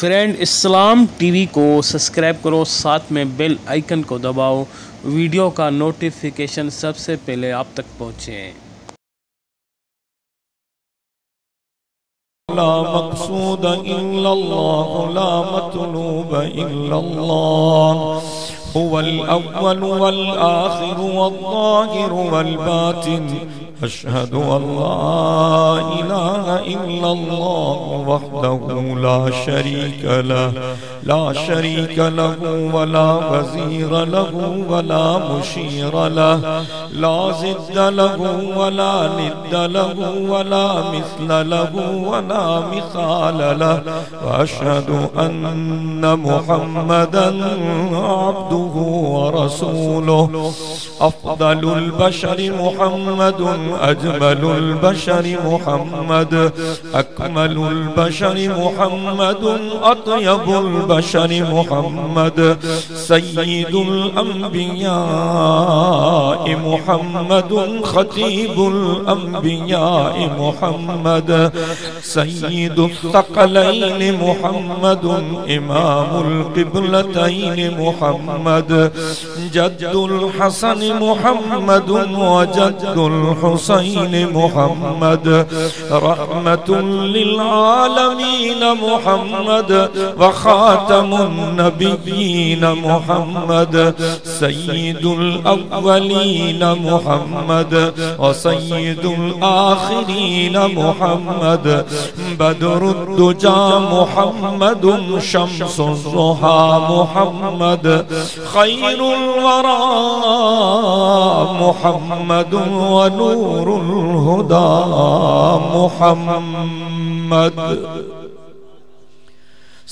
Friend इस्लाम TV को subscribe करो, साथ में बेल आइकन को दबाओ, वीडियो का नोटिफिकेशन सबसे पहले आप तक पहुँचे। ला मक़सूद इल्लल्लाह ला मतलूब इल्लल्लाह हुवल अव्वल वल आखिर वल ज़ाहिर वल बातिन अशहदु अल्ला इलाहा इल्लल्लाह वहदहु ला शरीक लहु वला वज़ीर लहु वला मुशीर लहु ला ज़िद्द लहु वला निद्द लहु वला मिस्ल लहु वला मिसाल लहु व अशहदु अन्न मुहम्मदन अब्दुहु व रसूलुहु अफ़ज़लुल बशरि मुहम्मदुन अजमलुल बशरि मुहम्मद अकमलुल बशरि मुहम्मदुन अतयबुल बशरि मुहम्मद सय्यिदुल अंबिया मुहम्मदुन खतीबुल अंबिया मुहम्मद सय्यिदुस सकलैन मुहम्मदुन इमामुल क़िबलतैन मुहम्मद जद्दुल हसन मुहम्मदुन व जद्दुल हुसैन मुहम्मद रहमतुल लिल आलमीन मुहम्मद व खातमुन नबिय्यीन मुहम्मद सय्यिदुल अव्वलीन मुहम्मद व सय्यिदुल आखिरीन मुहम्मद बदरुद दुजा मुहम्मदुन शम्सुज़ ज़ुहा मुहम्मद खैरुल वरा मुहम्मदुन व नूरुल हुदा मुहम्मद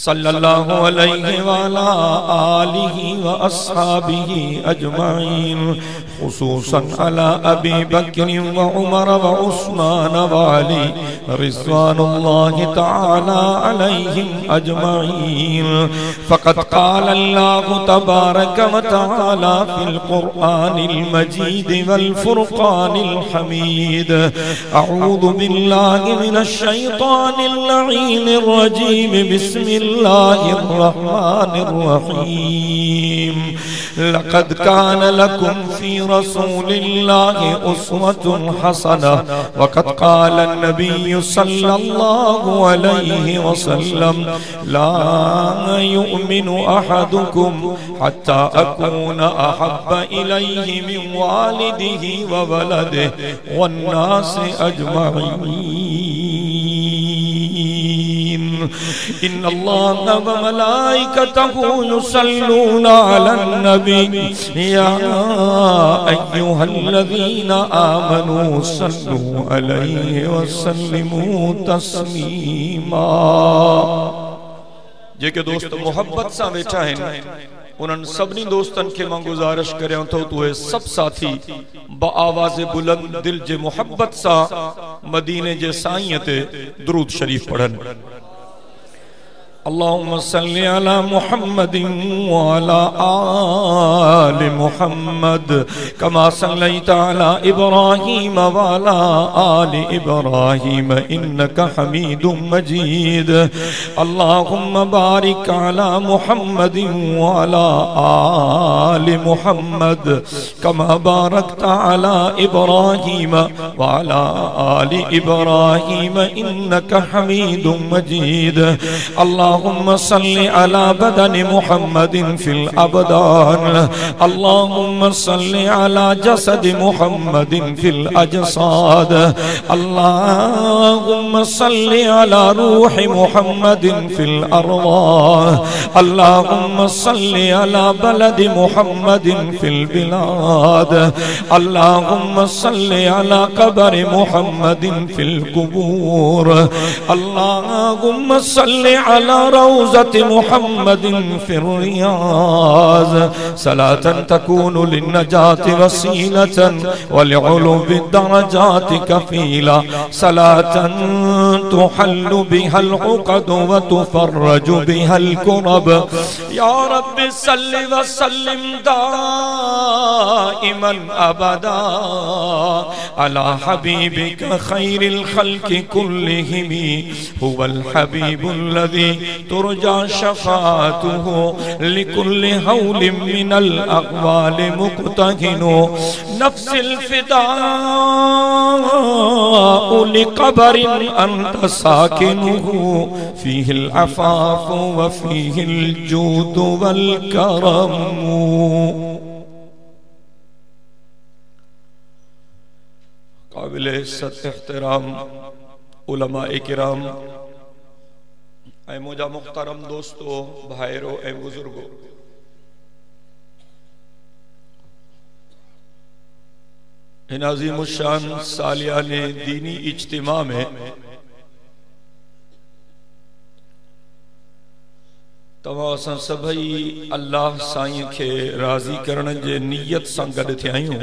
सल्लल्लाहु अलैहि व अला आलिहि व अस्हाबिहि अजमाइन खुसूसन अला अबी बकर व उमर व उस्मान व अली रिज़वानुल्लाहि तआला अलैहिम अजमाइन फ़क़द क़ाल अल्लाहु तबारक व तआला फ़िल क़ुरआनिल मजीद वल फ़ुरक़ानिल हमीद अऊज़ु बिल्लाहि मिनश शैतानिर लईनिर रजीम बिस्मिल्लाहिर्रहमानिर्रहीम लक़द कान लकुम फ़ी रसूलिल्लाहि उस्वतुन हसनह वक़द क़ाल अन्नबिय्यु सल्लल्लाहु अलैहि वसल्लम ला युमिनु अहदुकुम हत्ता अकून अहब्ब इलैहि मिन वालिदिहि व वलदिहि वन्नासि अजमईन इन्नल्लाह व मलाइकतहु युसल्लूना अलन नबी या अय्युहल्लज़ीना आमनू सल्लू अलैहि व सल्लिमू तस्लीमा। जेके दोस्त मोहब्बत सां वेठा आहिनि उन्हनि सभिनी दोस्तनि खे मां गुज़ारिश करियां थो त उहे सभु साथी बआवाज़ बुलंद दिल जे मोहब्बत सां मदीने जे साईं ते दुरूद शरीफ पढ़नि। अल्लाहुम्मा सल्लि अला मुहम्मदिन व अला आलि मुहम्मद कमा सल्लैता अला इब्राहीम व अला आलि इब्राहीम इन्नका हमीदुम मजीद। अल्लाहुम्मा बारिक अला मुहम्मदिन व अला आलि मुहम्मद कमा बारकता अला इब्राहीम व अला आलि इब्राहीम इन्नका हमीदुम मजीद। अल्लाहुम्मा सल्लि अला बदनि मुहम्मदिन फिल अबदान अल्लाहुम्मा सल्लि अला जसदि मुहम्मदिन फिल अजसाद अल्लाहुम्मा सल्लि अला रूहि मुहम्मदिन फिल अरवाह अल्लाहुम्मा सल्लि अला बलदि मुहम्मदिन फिल बिलाद अल्लाहुम्मा सल्लि अला कब्रि मुहम्मदिन फिल कुबूर अल्लाहुम्मा सल्लि अला रौज़ति मुहम्मदिन फिर रियाज़ सलातन तकूनु लिन्नजाति वसीलतन वलिउलुव्वि दरजाति कफीला सलातन तुहल्लु बिहल उक़द व तुफ़र्रजु बिहल कुरब या रब्बि सल्लि व सल्लिम दाइमन अबदा अला हबीबिका खैरिल खल्क़ि कुल्लिहिम हुवल हबीबुल्लज़ी तुरजा शफाअतुहु लिकुल्लि हौलिम मिनल अक़वाल मुक़तहिनु नफ्सिल फ़िदाउ लिक़बरिन अंत साकिनुहु फ़ीहिल अफ़ाफ़ु व फ़ीहिल जूदु वल करमु। काबिले सत एहतराम उलमाए किराम ऐ मुझा मुख्तरम दोस्तों भाईरो ऐ बुजुर्गो, इन अज़ीमुश्शान सालियाने दीनी इज्तिमा में तव्हां असां सभई अल्लाह साईं खे राज़ी करण जे नियत सां गॾु थिया आहियूं।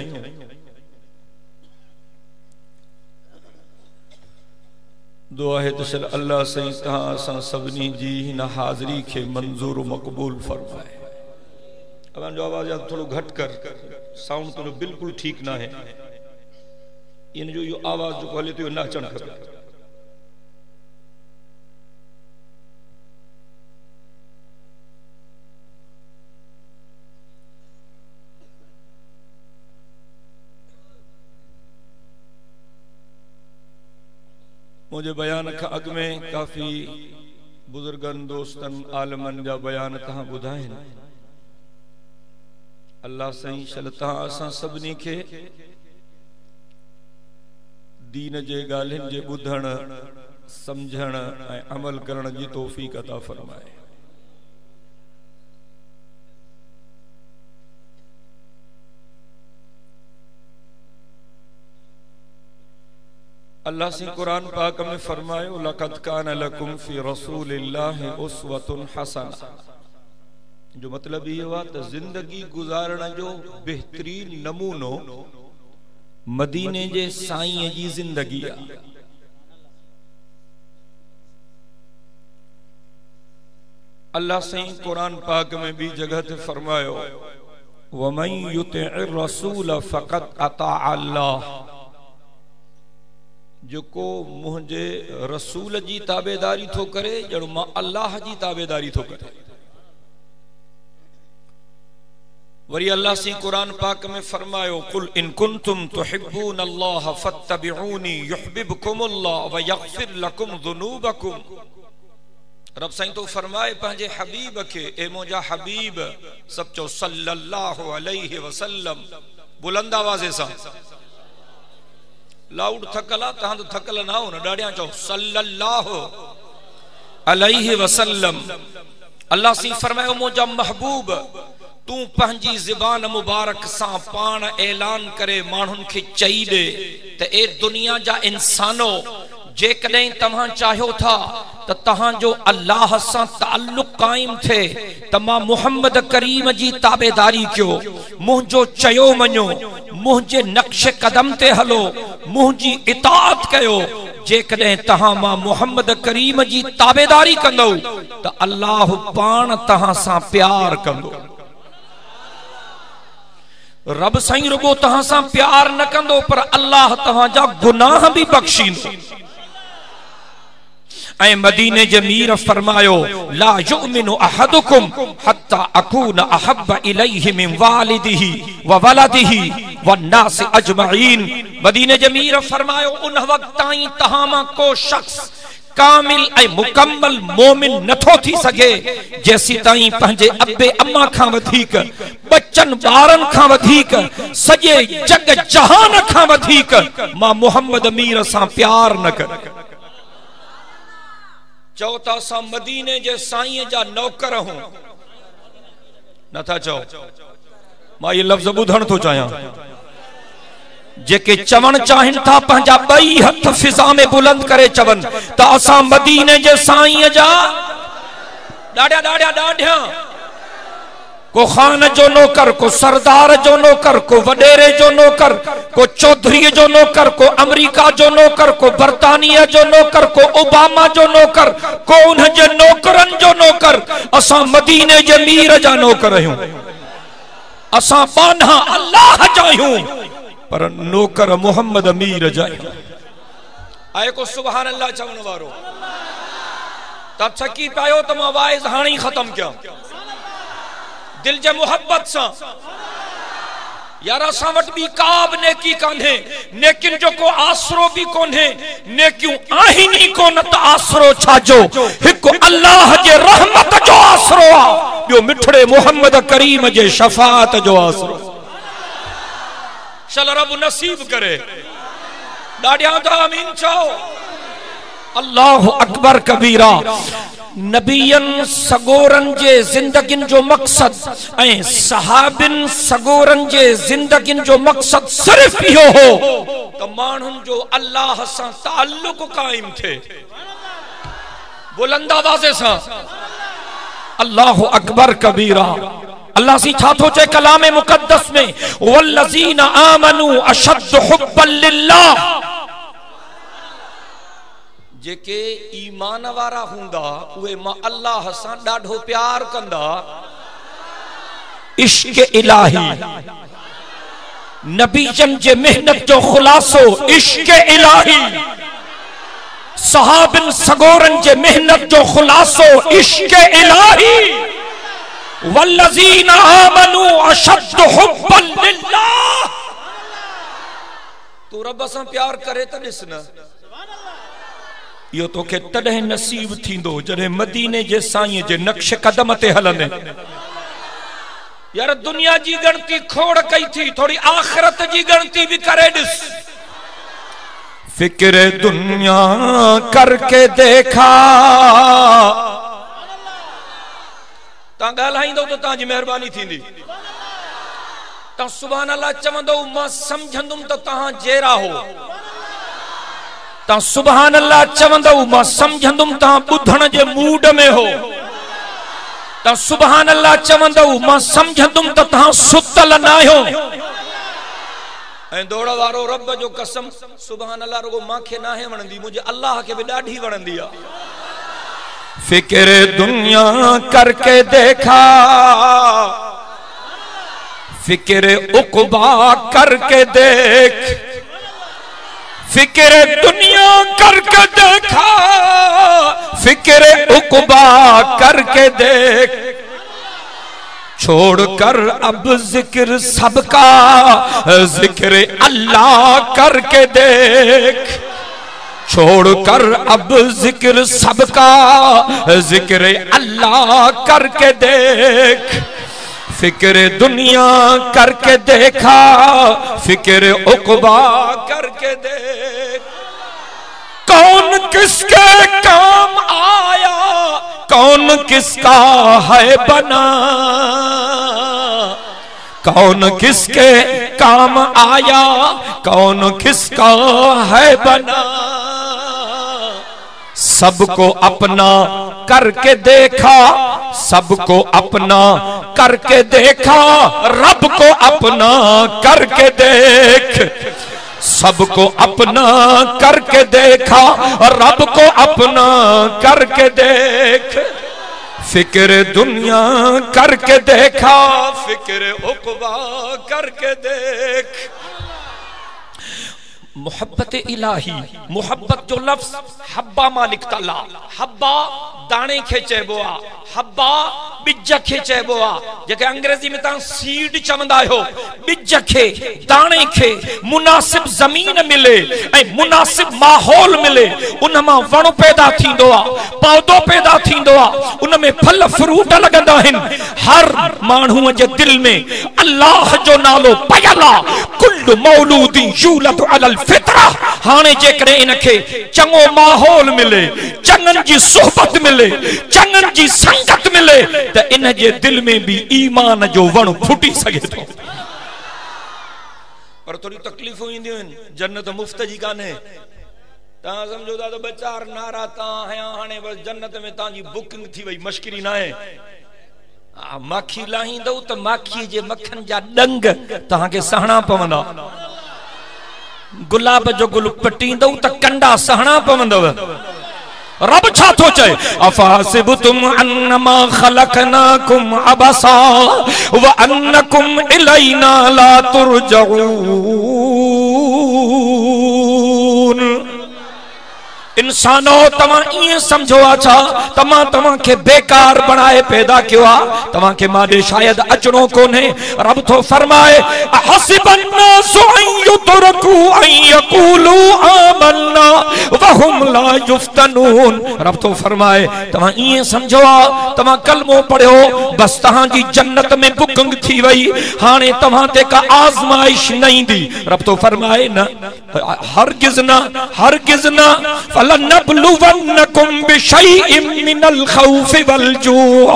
दुआ है तो चल अल्लाह सही तहां असां सभिनी जी हिन हाज़री खे मंज़ूर मक़बूल फरमाए। अब जो आवाज़ थोड़ो घट कर, साउंड तो बिल्कुल ठीक ना है, इन जो यो आवाज़ जो हले तो ना अचण खपे। मुझे बयान का अग में काफ़ी बुजुर्गन दोस्तन आलमन जा बयान तहां ॿुधाइन। अल्लाह सही शल तहां असां सभिनी खे दीन जे ॻाल्हियुनि जे ॿुधण समझण ऐं अमल करण जी तौफ़ीक़ अता फरमाए। अल्लाह से कुरान पाक में फरमायो लक़द कान लकुम फी रसूलिल्लाहि उस्वतुन हसना, जो मतलब ये हुआ तो जिंदगी गुजारण जो बेहतरीन नमूनो मदीने जे साईं जी जिंदगी है। अल्लाह से कुरान पाक में भी जगह ते फरमायो वमन युतिइर रसूल फ़क़द अता अल्लाह, जो को मुझे रसूल जी ताबेदारी थो करे जड़ो मां अल्लाह जी ताबेदारी थो करे। वरी अल्लाह से कुरान पाक में फरमायो कुल इन कुंतुम तुहिब्बून अल्लाह फत्तबिऊनी युहिब्बुकुमुल्लाह व यग़फिर लकुम ज़ुनूबकुम। रब साईं तो फरमाए पंहिंजे हबीब के, ए मुंहिंजा हबीब सब चो सल्लल्लाहु अलैहि वसल्लम, बुलंद आवाज़े सां, लाउड थकला तहां तो थकल ना हो न, डाडिया चो सल्लल्लाहु अलैहि वसल्लम। अल्लाह सी फरमायो मुंहिंजा महबूब तू पंहिंजी ज़बान मुबारक सां पाण ऐलान करे माण्हुनि खे चई दे त ए दुनिया जा इंसानो, जेकॾहिं तव्हां चाहियो था त तव्हांजो अल्लाह सां ताल्लुक़ क़ाइम थे त मां मुहम्मद करीम जी ताबेदारी कयो, मुंहिंजो चयो मञो, मुंहिंजे नक्श कदम ते हलो, मुंहिंजी इताअत कयो। जेकॾहिं तहां मां मुहम्मद करीम जी ताबेदारी कंदो त अल्लाह पाण तहां सां प्यार कंदो। रब साईं रुगो तहां सां प्यार न कंदो पर अल्लाह तहां जा गुनाह भी बख्शींदो। ऐं मदीने जमीर फरमायो ला युमिनु अहदुकुम हत्ता अकून अहब्ब इलैहि मिन वालिदिही व वलदिही वन्नास अजमईन। मदीने जमीर फरमायो उन वक्त ताईं तहां मां को शख्स कामिल ऐं मुकम्मल मोमिन नथो थी सके जेसी ताईं पंहिंजे अब्बे अम्मा खां वधीक, बच्चन ॿारनि खां वधीक, सॼे जग जहान खां वधीक मां मुहम्मद मीर सां प्यार न करे। चओ था असां मदीने जे साईं जा नौकर हूं, नथा चओ? मां ये लफ्ज़ ॿुधण थो चाहियां। जेके चवण चाहिनि था पंहिंजा ॿई हथ फिज़ा में बुलंद करे चवनि त असां मदीने जे साईं जा ॾाढा ॾाढा ॾाढा, को खान जो नौकर, को सरदार जो नौकर, को वडेरे जो नौकर, को चौधरी जो नौकर, को अमेरिका जो नौकर, को बरतानिया जो नौकर, को ओबामा जो नौकर, को उनजे नौकरन जो नौकर। असां मदीने जे मीर जा नौकर आहियूं, असां बाना अल्लाह जा आहियूं पर नौकर मोहम्मद मीर जा। आए को सुभान अल्लाह चवण वारो? ता थकी पायो तो मां वाइज हाणी खत्म किया दिल जे मोहब्बत सा यार असां वटि बि का बि नेकी कान्हे नेकिन जो को आसरो भी कोन्हे नेकियूं आहिनि ई कोन त आसरो छाजो हिकु अल्लाह जे रहमत जो आसरो आ ॿियो मिठड़े मोहम्मद करीम जे शफाअत जो आसरो चल रब नसीब करे ॾाढियां त आमीन चओ अल्लाह अकबर कबीरा नबियन सगोरन जे जिंदगिन जो मकसद ऐं सहाबिन सगोरन जे जिंदगिन जो मकसद सिर्फ इहो हो त माण्हुनि जो अल्लाह सां ताल्लुक कायम थे बुलंद आवाज़ सां अल्लाह अकबर कबीरा अल्लाह सी छा थो चए कलाम मुक़द्दस में वल्लज़ीना आमनू अशद्दु हुब्बन लिल्लाह जेके ईमान वारा हुंदा उहे मां अल्लाह सां ॾाढो प्यार कंदा इश्क इलाही नबीजन जे मेहनत जो खुलासो इश्क इलाही सहाबिन सगोरन जे मेहनत जो खुलासो इश्क इलाही वल्लज़ीना आमनू अशद्दु हुब्बन लिल्लाह तो रब सां प्यार करे त ॾिस न यो तो के तॾहिं नसीब थींदो जॾहिं मदीने जे साईं जे नक्श कदम ते हलंदे यार दुनिया जी गणती खोड़ कई थी थोड़ी आखिरत जी गणती भी करे ॾिस फिक्र दुनिया करके देखा ता ॻाल्हाईंदो तो तांजी मेहरबानी थींदी ता सुभान अल्लाह चवंदो मां समझंदुम त तहां जेरा हो ता सुभान अल्लाह चवंदो मां समझंदुम तहां बुधण जे मूड में हो ता सुभान अल्लाह चवंदो मां समझंदुम त तहां सुतल न आहियो ऐं दौड़ वारो रब जो कसम सुभान अल्लाह रुगो मांखे नाहे वणंदी मुझे अल्लाह के भी ॾाढी वणंदी आ फिक्र दुनिया करके देखा फिक्र उक़बा करके देख फिक्र दुनिया करके देखा फिक्र उक़बा करके देख छोड़कर अब जिक्र सबका जिक्र अल्लाह करके देख छोड़कर अब जिक्र सबका जिक्र अल्लाह करके देख फिक्र दुनिया करके देखा फिक्र उक़बा करके देख कौन किसके काम आया कौन किसका है बना कौन किसके काम आया कौन किसका है बना सबको अपना करके देखा सबको अपना करके देखा रब को अपना करके देख सबको अपना करके देखा रब को अपना करके देख फिक्र दुनिया करके देखा फिक्र उक़बा करके देख मोहब्बत इलाही मोहब्बत जो लफ्ज हब्बा मालिक ताला हब्बा दाणे खे चइबो आ हब्बा बिज खे चइबो आ जेके अंग्रेजी में तां सीड चवंदा आहियो बिज खे दाणे खे मुनासिब जमीन मिले ऐं मुनासिब माहौल मिले उन मां वण पैदा थींदो आ पौधो पैदा थींदो आ उन में फल फ्रूट लगंदा आहिनि हर माण्हूअ जे दिल में अल्लाह जो नालो पयल आ कुल मौलूदी यूलद अलल फितरा हाने जेकरे इनखे चंगो माहौल मिले चंगन जी सोहबत मिले चंगन जी संगत मिले त इन जे दिल में भी ईमान जो वण फुटी सके तो पर थोड़ी तकलीफूं इंदियूं आहिनि जन्नत मुफ्त जी कान्हे तां समझो था तो बेचार नारा तां हया हाने बस जन्नत में तां जी बुकिंग थी वई मश्किरी ना है माखी लाहींदो त माखी जे मखन जा डंग तां के सहणा पवंदा गुलाब जो गुल पटींदो त कंडा सहणा पवंदव रब छा थो चए अफासिबतुम अन्नमा खलकनाकुम अबसा व अन्नकुम इलैना ला तुरजऊन इंसानो तमा इं समझो आछा तमा तमा के बेकार बनाए पैदा कियो आ तमा के मादे शायद अचणो कोने। रब तो फरमाए हसिबन नासु अन युतरकू अन यकूलू आमन्ना वहुम ला युफ्तनून। रब तो फरमाए तमा इं समझो आ तमा कलमो पढ़ियो बस तहां जी जन्नत में बुकिंग थी वई हाने तमा ते का आजमाइश नहीं दी। रब तो फरमाए न हरगिज ना फलनबलुवन्नकुम बिशैइन मिनल खौफि वल जूअ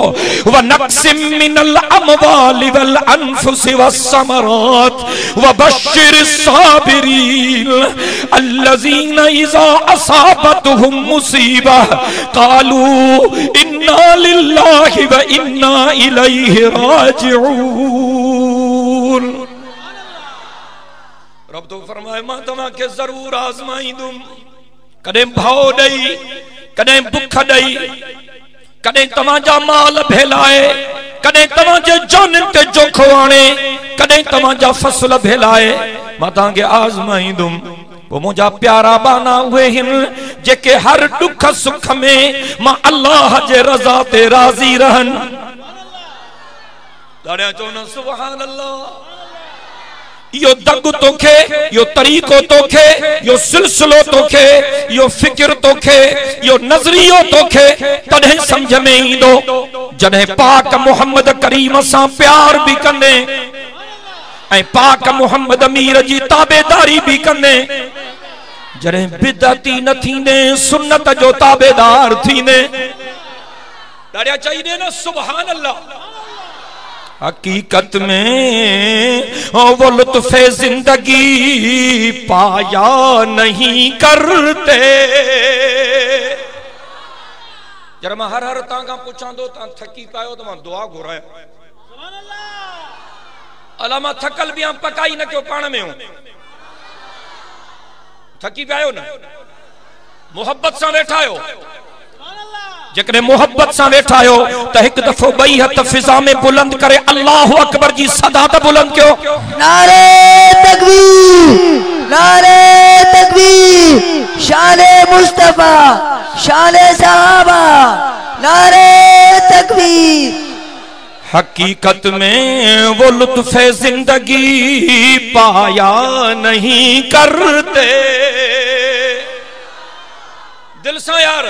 व नक्सिम मिनल अमवालि वल अनफुसि वस्समरात व बश्शिरिस साबिरीन अल्लज़ीना इज़ा असाबतहुम मुसीबा क़ालू इन्ना लिल्लाहि व इन्ना इलैहि राजिऊन। रब तो फरमाए मां तमा के जरूर आजमाई दूं कदे भाव दई कदे भुख दई कदे तमाजा माल भेलाए कदे तमाजे जान ते जोखो आने कदे तमाजा फसल भेलाए मां तांगे आजमाई दूं। वो मुझा प्यारा बाना हुए हिन जेके हर दुख सुख में मां अल्लाह जे रजा ते राजी रहन। दाड़िया चोना सुभान अल्लाह। यो दग तोखे यो तरीको तोखे यो सिलसिलो तोखे यो फिक्र तोखे यो नजरियो तोखे तॾहिं समझ में ईंदो जॾहिं पाक मोहम्मद करीम सां प्यार भी कंदे ऐं पाक मोहम्मद अमीर जी ताबेदारी भी कंदे जॾहिं बिदअती न थींदे सुन्नत जो ताबेदार थींदे। ॾाढा चाहिए ना सुभान अल्लाह। हकीकत में वो लुत्फ़े जिंदगी पाया नहीं करते। जरा मैं हर तांगा पुछां दो ता थकी पायो तो मैं दुआ घुराया सुभान अल्लाह। अला मां थकल भी हम पकाई न क्यों पाण में हूं थकी पायो ना मोहब्बत सां वेठायो जकरे मोहब्बत सां वेठायो त एक दफो बई हथ फिजा में बुलंद करे अल्लाहु अकबर जी सदा त बुलंद क्यों। नारे तकबीर शाने मुस्तफा शाने सहाबा नारे तकबीर। हकीकत में वो लुत्फ़े जिंदगी पाया नहीं करते। दिल सा यार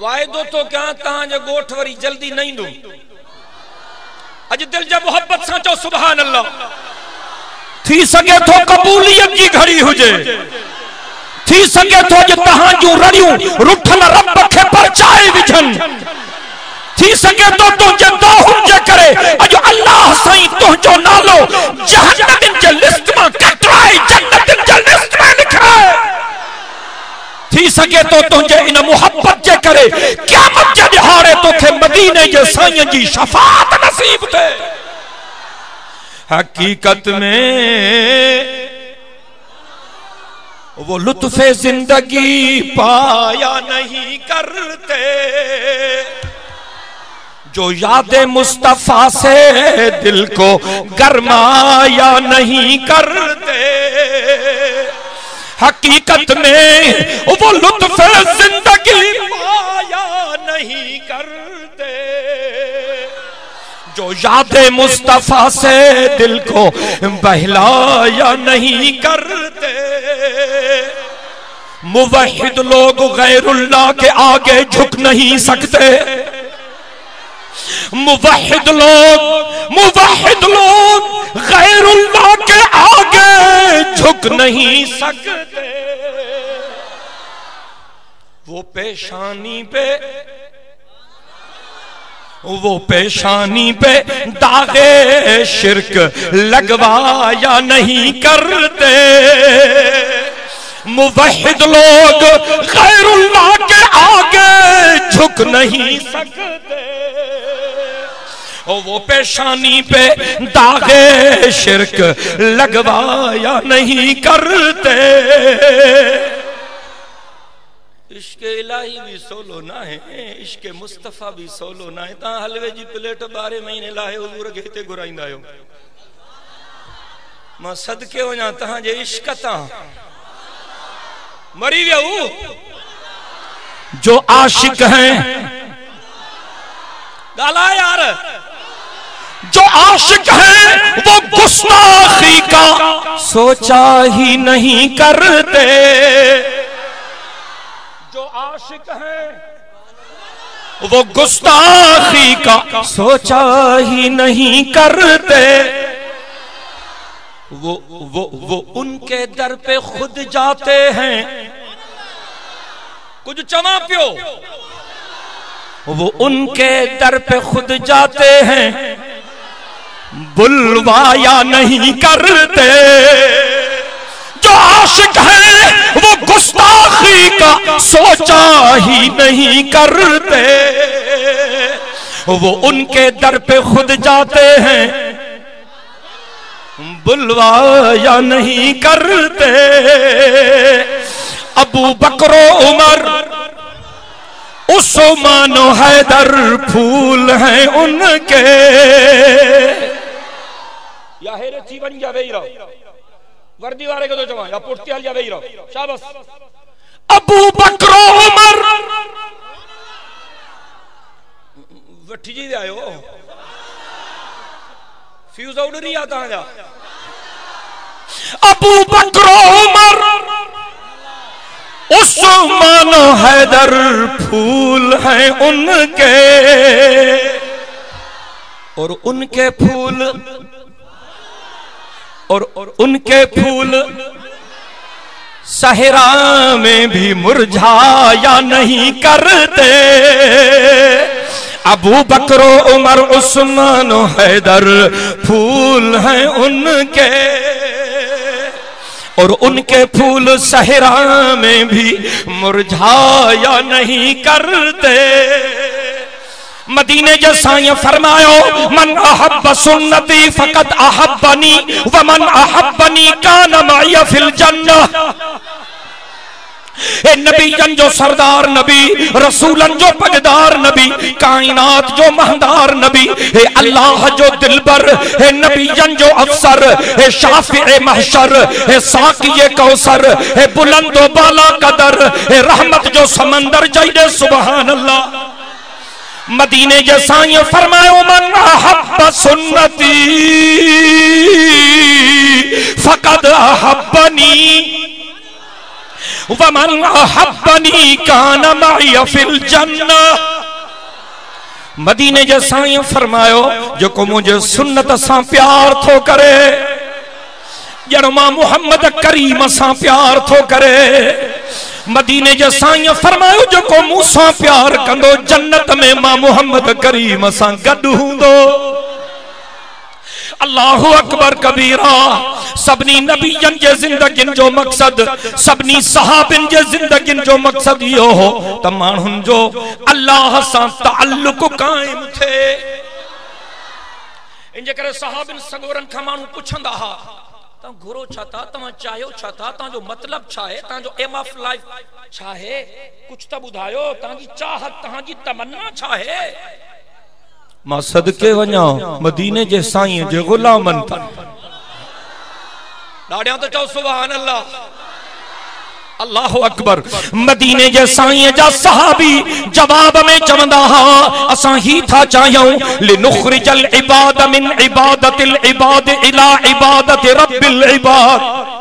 वायदो तो क्या तहां जे गोठ वरी जल्दी नहीं दूं अज दिल जे मोहब्बत सां चो सुभान अल्लाह। थी सके तो कबूलियत जी घड़ी हुजे थी सके तो जे तहां जो रड़ियूं रुठल रब खे परचाए विझन थी सके तो तुझे दोहुन जे करे अज अल्लाह साईं तुझो नालो जहन्नम जे लिस्ट में कटराए जन्नत जे लिस्ट में लिखाए। थी सके तो तुझे इन मोहब्बत जे करे क़यामत जे दिहाड़े तोखे मदीने जे साईं जी शफाअत नसीब थे। हकीकत में वो लुत्फ़े जिंदगी पाया नहीं करते जो यादे मुस्तफा से दिल को गरमाया नहीं करते। हकीकत में वो लुत्फ़ जिंदगी पाया नहीं करते जो यादे मुस्तफा से दिल को बहलाया नहीं करते। मुवहिद लोग गैरुल्लाह के आगे झुक नहीं सकते। मुवहिद लोग गैरुल्लाह के आगे झुक नहीं सकते। वो पेशानी पे दागे शिर्क लगवाया नहीं करते। मुवहिद लोग गैरुल्लाह के आगे झुक नहीं सकते। वो पेशानी पे दागे शिर्क लगवाया नहीं करते। इश्क इलाही भी सोलो ना है इश्क मुस्तफा भी सोलो ना है। ता हलवे जी प्लेट 12 महीने लाए हुजूर घेते घुराइंदा आयो मां सदके वञा तहां जे इश्क तां मरी व्यू जो आशिक हैं, गाला यार, जो आशिक हैं वो गुस्ताखी का सोचा ही नहीं करते। जो आशिक हैं वो गुस्ताखी का सोचा ही नहीं करते। वो उनके दर पे खुद जाते हैं, कुछ चमा पियो, वो उनके दर पे खुद जाते हैं, बुलवाया नहीं करते। जो आशिक है वो गुस्ताखी का सोचा ही नहीं करते। वो उनके दर पे खुद जाते हैं, बुलवाया नहीं करते। अबू बकर उमर उस्मान हैदर फूल हैं उनके। या हेरे जीवन या वेही रहो, वर्दी वाले को तो जमा या पुट्टी वाले या वेही रहो, शाबाश। अबू बकर उमर वठी जी आयो, फ्यूज उड़ रही आता जा। अबू बकर उमर उस्मान हैदर फूल हैं उनके, और उनके फूल और उनके फूल सहरा में भी मुरझाया नहीं करते। अबू बकर उमर उस्मान हैदर फूल हैं उनके, और उनके फूल सहरा में भी मुरझाया नहीं करते। मदीने जैसा ये फरमायो, मन अहब्ब सुन्नती फकत अहब्बनी व मन अहब्बनी कान माय फिल जन्नह। ए नबीयन जो सरदार नबी, रसूलन जो पगदार नबी, कायनात जो महदार नबी, हे अल्लाह जो दिलबर, हे नबीयन जो अफसर, हे शाफिए महशर, हे साकिए कौसर, हे बुलंदो बाला कदर, हे रहमत जो समंदर जाइए सुबहान अल्लाह। मदीने जैसा ये फरमायो, मन अहब्ब सुन्नती फकद अहब्बनी वमन अहब्बनी कान माय फिल जन्नह। मदीने जैसा ये फरमायो, जो को मुझे सुन्नत सा प्यार थो करे, जड़ो मां मुहम्मद करीम सा प्यार थो करे। मदीने जैसा ये फरमायो, जो को मूसा प्यार कंदो, जन्नत में मां मुहम्मद करीम सा गॾु हूंदो। अल्लाहु अकबर कबीरा। सबनी नबीयन जे जिंदगिन जो मकसद, सबनी सहाबिन जे जिंदगिन जो मकसद यो हो त माण्हुनि जो अल्लाह सां ताल्लुक कायम थे। इन जे करे सहाबिन सगोरन खां माण्हू पुछंदा हा, तव्हां घुरो छा था, तव्हां चाहियो छा था, तव्हांजो मतलब छा आहे, तव्हांजो एम ऑफ लाइफ छा आहे, कुछ त ॿुधायो, तव्हांजी चाहत, तव्हांजी तमन्ना छा आहे। मां सदके वञा मदीने जे साईं जे गुलामन था। ॾाढियां तो चओ सुभान अल्लाह, अल्लाहु अकबर। मदीने जे साईं जा सहाबी जवाब में चवंदा हा, असां ही था चाहियूं, लिनुखरिजल इबाद मिन इबादतिल इबाद इला इबादति रब्बिल इबाद।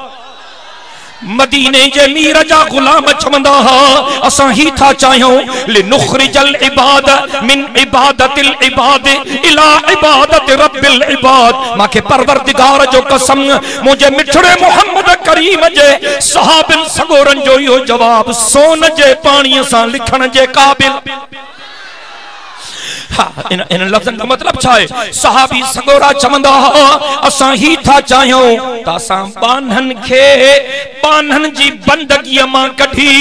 मदीने जे मीर जा गुलाम चवंदा हा, असां ही था चाहियूं, लिनुखरिजल इबाद मिन इबादतिल इबाद इला इबादति रब्बिल इबाद। माके परवरदिगार जो कसम, मुझे मिठड़े मोहम्मद करीम जे सहाबिन सगोरन जो यो जवाब सोन जे पानी सां लिखण जे क़ाबिल। इन लफ्ज़न का मतलब छा है? सहाबी सगोरा चवंदा हा, असां ही था चाहियूं त असां बानहन खे बानहन जी बंदगी मां कढी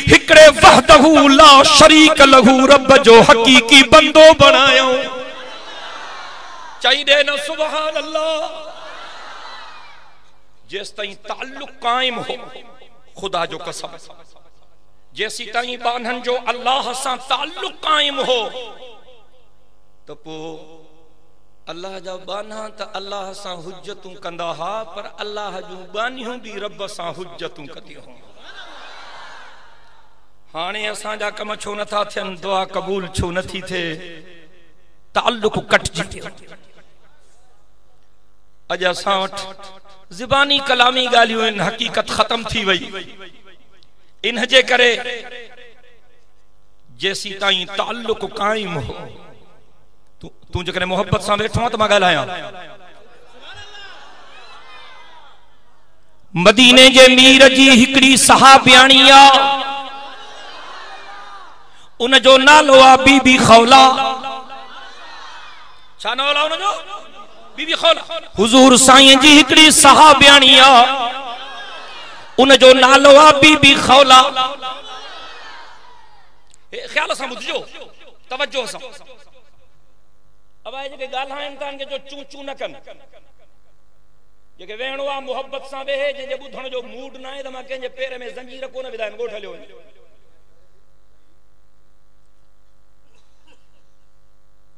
हिकड़े वहदहू ला शरीक लहू रब जो हकीकी बंदो बनायूं। चई दे न सुभान अल्लाह। जेस ताईं ताल्लुक कायम हो, खुदा जो कसम, जेसी ताईं बानहन जो अल्लाह सां ताल्लुक कायम हो, तो पो अल्लाह जा बाना त अल्लाह सां हुज्जतूं कंदा हा, पर अल्लाह जूं बानियूं भी रब सां हुज्जतूं कंदियूं। हाने असांजा कम छो नथा थियन, दुआ कबूल छो नथी थे, ताल्लुक कटजी थियो। अज असां वट ज़बानी कलामी गालियों इन, हकीकत खत्म थी वई। इन जे करे जेसी ताई ताल्लुक कायम हो, तू जकरे मोहब्बत सां वेठो त मां ॻाल्हायां। मदीने जे मीर जी हिकड़ी सहाबियाणी आ, उन जो नालो आ बीबी खौला। छा नालो आ उन जो? बीबी खौला। हुजूर साईं जी हिकड़ी सहाबियाणी आ, उन जो नालो आ बीबी खौला। ख्याल सां ॿुधजो, तवज्जो सां। अब आए जेके ॻाल्हाइनि था जो चूं चूं न कनि, जेके वेहणो आहे मोहब्बत सां वेहे, जंहिंजे ॿुधण जो मूड न आहे त मां कंहिंजे पेर में ज़ंजीर कोन विधाइनि, ॻोठ हलियो वञे।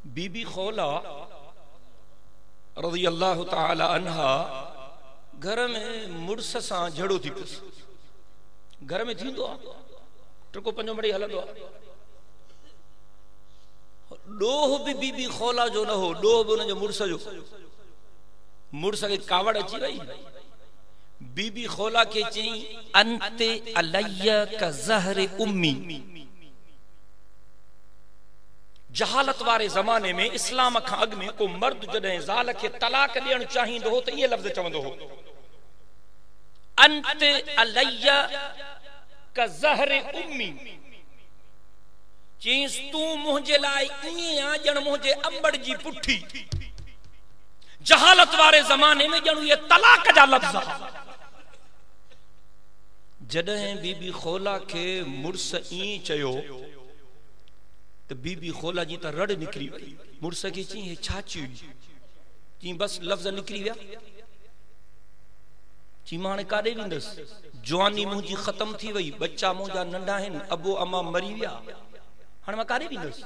बीबी खौला रज़ी अल्लाह ताला अन्हा घर में मुड़स सां झड़ो थी पियुसि। घर में थींदो आहे, टको पंजो मिड़ी हलंदो आहे। डोह भी बीबी खौला जो न हो, डोह भी उनजो मुड़स जो। मुड़स के कावड़ अची वई, बीबी खौला के चई अंते अलैया का ज़हर उम्मी। जहालत वारे ज़माने में, इस्लाम खां अॻु में, को मर्द जॾहिं ज़ाल खे तलाक ॾियणु चाहींदो हो त इहे लफ़्ज़ चवंदो हो, अंते अलैया का ज़हर उम्मी। चीस तू मुझे लाए ईअं आ ॼण मुझे अंबड़ जी पुठी। जहालत वारे ज़माने में ॼण ये तलाक जा लफ़्ज़। जॾहिं बीबी खौला के मुड़स ईअं चयो त बीबी खौला जी त रड़ निकिरी वई। मुड़स खे चई हे छा चई? चई बस लफ़्ज़ निकिरी विया। चई मां हाणे काॾे वेंदसि? जवानी मुंहिंजी ख़त्म थी वई, बच्चा मुंहिंजा नंढा आहिनि, अबो अमा मरी विया, हाणे मां काॾे वेंदसि?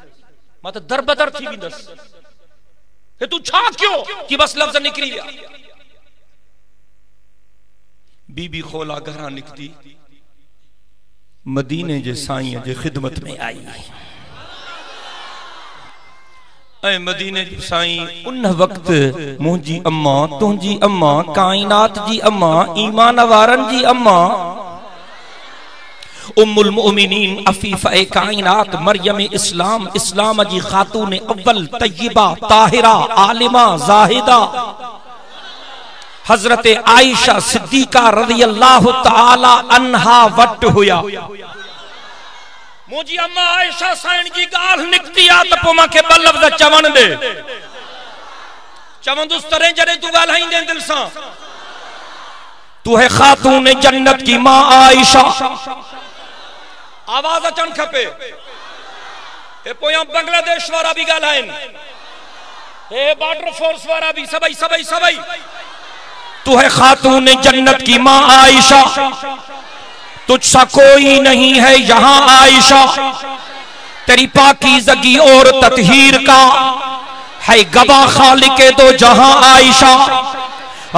मां त दरबदर थी वेंदसि। हे तू छा कयो कि बस लफ़्ज़ निकिरी विया? बीबी खौला घरां निकिती, मदीने जे साईं जे ख़िदमत में आई। ऐं मदीने जी साईं उन वक्त मुंहिंजी अम्मा, तुंहिंजी अम्मा, काइनात जी अम्मा, ईमान वारनि जी अम्मा, उम्मुल मोमिनीन अफीफा काइनात मरियम इस्लाम, इस्लाम जी खातून अव्वल, तय्यबा, ताहिरा, आलिमा, जाहिदा, हजरत आयशा सिद्दीका रज़ी अल्लाह ताला अन्हा वट हुया। मुझी अम्मा आयशा साईं जी गाल निकती आ त पो मांखे ॿ लफ़्ज़ चवण दे। चवंदुसि तरे जॾहिं तू ॻाल्हाईंदे दिल सां, तू है खातून जन्नत की मां आयशा। आवाज अचण खपे। हे पोयां बांग्लादेश वारा भी ॻाल्हाइनि, हे बॉर्डर फोर्स वारा भी, सभई सभई सभई। तू है खातून जन्नत की मां आयशा, तुझसा कोई नहीं है यहाँ आयशा, तेरी पाकीज़गी और तत्हीर का है गवाह खालिके दो जहां आयशा।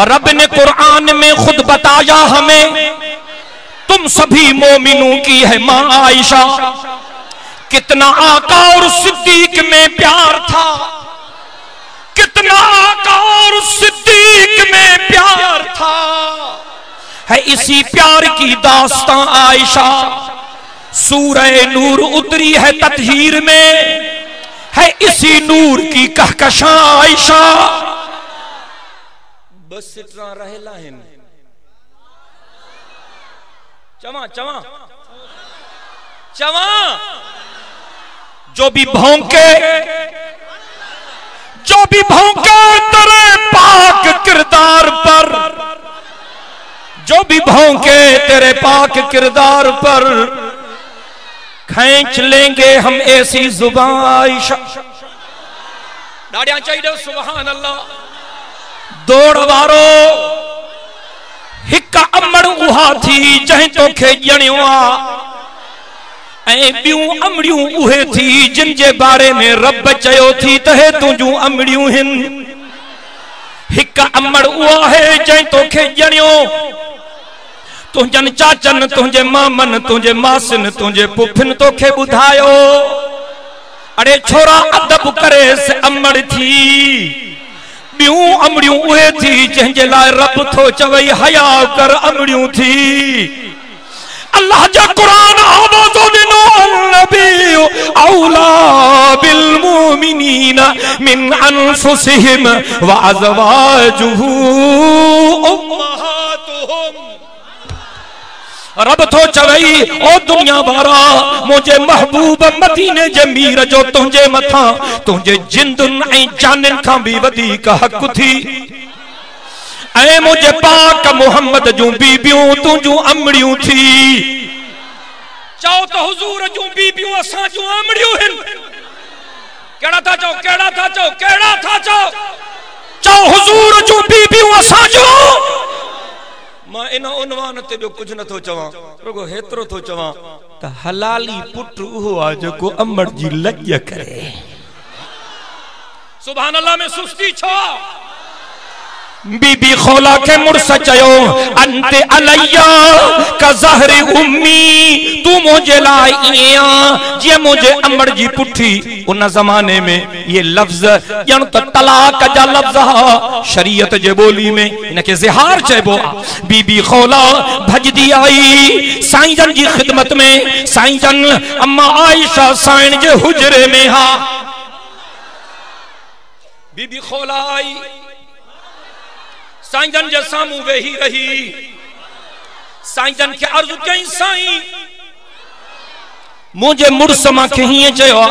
रब ने कुरान में खुद बताया हमें, तुम सभी मोमिनों की है मां आयशा। कितना आका और सिद्दीक में प्यार था, कितना आका और सिद्दीक में प्यार था, है इसी प्यार की दास्तां आयशा। सूरह नूर उतरी है तत्हीर में, है इसी नूर की कहकशां आयशा। बस इतना रहेला है। चवा चवा चवा, जो भी भौंके, जो भी भौंके तेरे पाक किरदार पर, जो भी भौंके तेरे पाक किरदार पर, खींच लेंगे हम ऐसी जुबान आयशा। डाडियां चाहिए सुभान अल्लाह। दौड़ वारो हिक अमड़ उहा थी जंहिं तोखे ॼणियो आ, ऐं ॿियूं अमड़ियूं उहे थी जिन जे बारे में रब चयो थी त हे तुंहिंजूं अमड़ियूं हिन। हिक अमड़ उहा है जंहिं तोखे ॼणियो, तुंजन चाचन तुंजे मामन तुंजे मासिन तुंजे पुफिन तोखे बुधायो अरे छोरा अदब करे से अमड़ थी बियूं अमड़ियूं उहे थी जंहिंजे लाइ रब थो चवई हया कर अमड़ियूं थी अल्लाह जा कुरान आवाज़ो दिनो अन्नबी औला बिल मुमिनीन मिन अनफुसिहिम व अज़वाजुहु उम्महातुहुम रब थो चवई ओ दुनिया वारा मुझे महबूब मदीने जे मीर जो तुंजे मथा तुंजे जिंदुन ऐं जानन खां भी वधीक हक थी ऐ मुझे पाक मोहम्मद जूं बीबियूं तुंजूं अमड़ियूं थी चओ तो हुजूर जूं बीबियूं असां जूं अमड़ियूं हिन केड़ा था चओ केड़ा था चओ केड़ा था चओ चओ हुजूर जूं बीबियूं असां जूं मां इन उनवान ते जो कुछ न थो चवां रुगो हेतरो थो चवां त हलाली पुट उहो आ जेको अमड़ जी लज करे सुभान अल्लाह में सुस्ती छो बीबी खौला के मुर्स चयो अंते अलैया का ज़हरी उम्मी तू मुझे लाई इया जे मुझे अमड़ जी पुठी उन जमाने में ये लफ्ज जन तो तलाक जा लफ्ज हा शरीयत जे बोली में इनके ज़िहार चइबो बीबी खौला भजदी आई साईं जन जी खिदमत में साईं जन अम्मा आयशा साईं जे हुजरे में हा बीबी खौला आई साईं जन जे सामू वेही रही साईं जन के अर्ज कई साईं मुझे मुर्स मांखे हिए चयो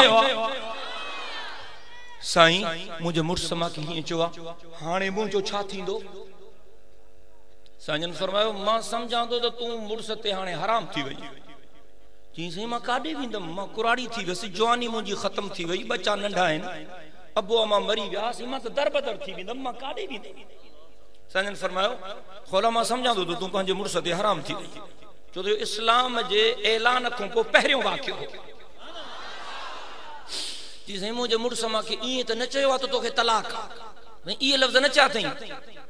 साईं मुझे मुर्स मांखे हिए चयो हाणे मुंजो छा थींदो साईं जन फरमायो मां समझांदो त तू मुर्स ते हाणे हराम थी वई जी साईं मां काडे विंदम मां कुराड़ी थी वसी जवानी मुंजी खत्म थी वई बच्चा नंढा आहिन अबो अम्मा मरी वियास मां त दरबदर थी विंदम मां काडे विंदम साईं फरमायो खोला मां समझा तो तू पंहिंजे मुर्स ते हराम थी वई छो तो इस्लाम जे ऐलान खां पोइ पहिरियों वाक़ियो जी साईं मुंहिंजे मुर्स मूंखे ईअं त न चयो आहे त तोखे तलाक आहे इहे लफ़्ज़ न चया अथई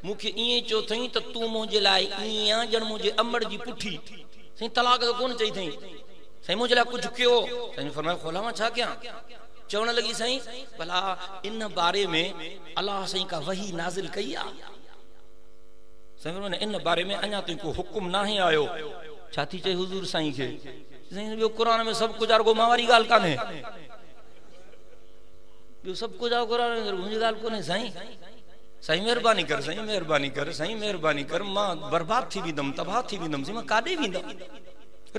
मूंखे ईअं चयो अथई त तूं मुंहिंजे लाइ ईअं ॼण मुंहिंजे अमड़ जी पुठी साईं तलाक त कोन चई अथई साईं मुंहिंजे लाइ कुझु कयो साईं फरमायो खोला मां छा कयां चवण लॻी साईं भला इन बारे में अल्लाह साईं का वही नाज़िल कई आहे इन बारे में अञा ताईं को हुकुम नाहे आयो छा थी चई हुजूर साईं खे साईं ॿियो क़ुरान में सभु कुझु रुगो मां वारी ॻाल्हि कान्हे ॿियो सभु कुझु आहे क़ुरान में मुंहिंजी ॻाल्हि कोन्हे साईं साईं महिरबानी कर साईं महिरबानी कर साईं महिरबानी कर मां बर्बाद थी वेंदमि तबाह थी वेंदमि साईं मां काॾे वेंदमि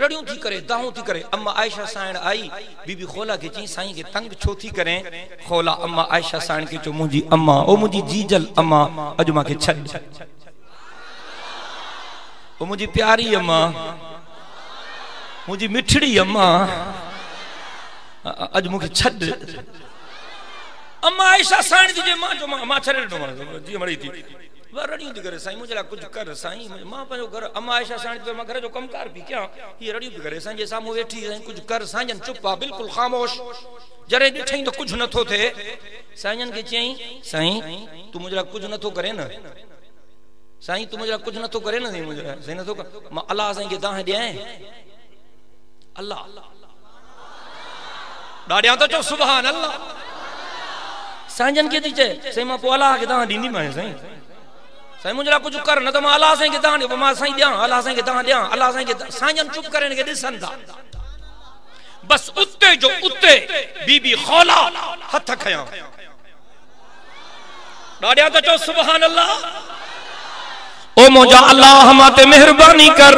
रड़ियूं थी करे दाहूं थी करे अम्मा आयशा साइण आई बीबी खोला के चई साईं के तंग छो थी करे खोला अम्मा आयशा साइण के चो मुंहिंजी अम्मा ओ मुंहिंजी जीजल अम्मा अॼु मूंखे छॾ ओ मुझी प्यारी अम्मा मुझी मिठड़ी अम्मा अज मुखे छड़ अम्मा आयशा साईं जी मां जो मां छड़े ॾिनो जी मड़ी थी रड़ियूं थी करे साईं मुझे ला कुछ कर साईं मां पंहिंजो घर अम्मा आयशा साईं पे मां घर जो कमकार भी क्या ये रड़ियूं थी करे साईं जे सामू वेठी साईं कुछ कर साईं जन चुप आ बिल्कुल खामोश जरे ॾिठई तो कुछ नथो थे साईं जन के चई साईं तू मुझे ला कुछ नथो करे न साईं तू मुझे कुछ न तो करे ना मुझे सही न तो मां अल्लाह साईं के दाह ॾियां अल्लाह ॾाढियां तो चो सुभान अल्लाह साईं जन के थी चए साईं मां पोइ अल्लाह के दाह ॾींदी मां साईं साईं मुझे कुछ कर न तो मां अल्लाह साईं के दाह ॾियो मां साईं ॾियां अल्लाह साईं के दाह ॾियां अल्लाह साईं के साईं जन चुप करे के ॾिसन था बस उते जो उते बीबी खौला हथ खयां ॾाढियां तो चो सुभान अल्लाह ओ मोजा अल्लाह माते मेहरबानी कर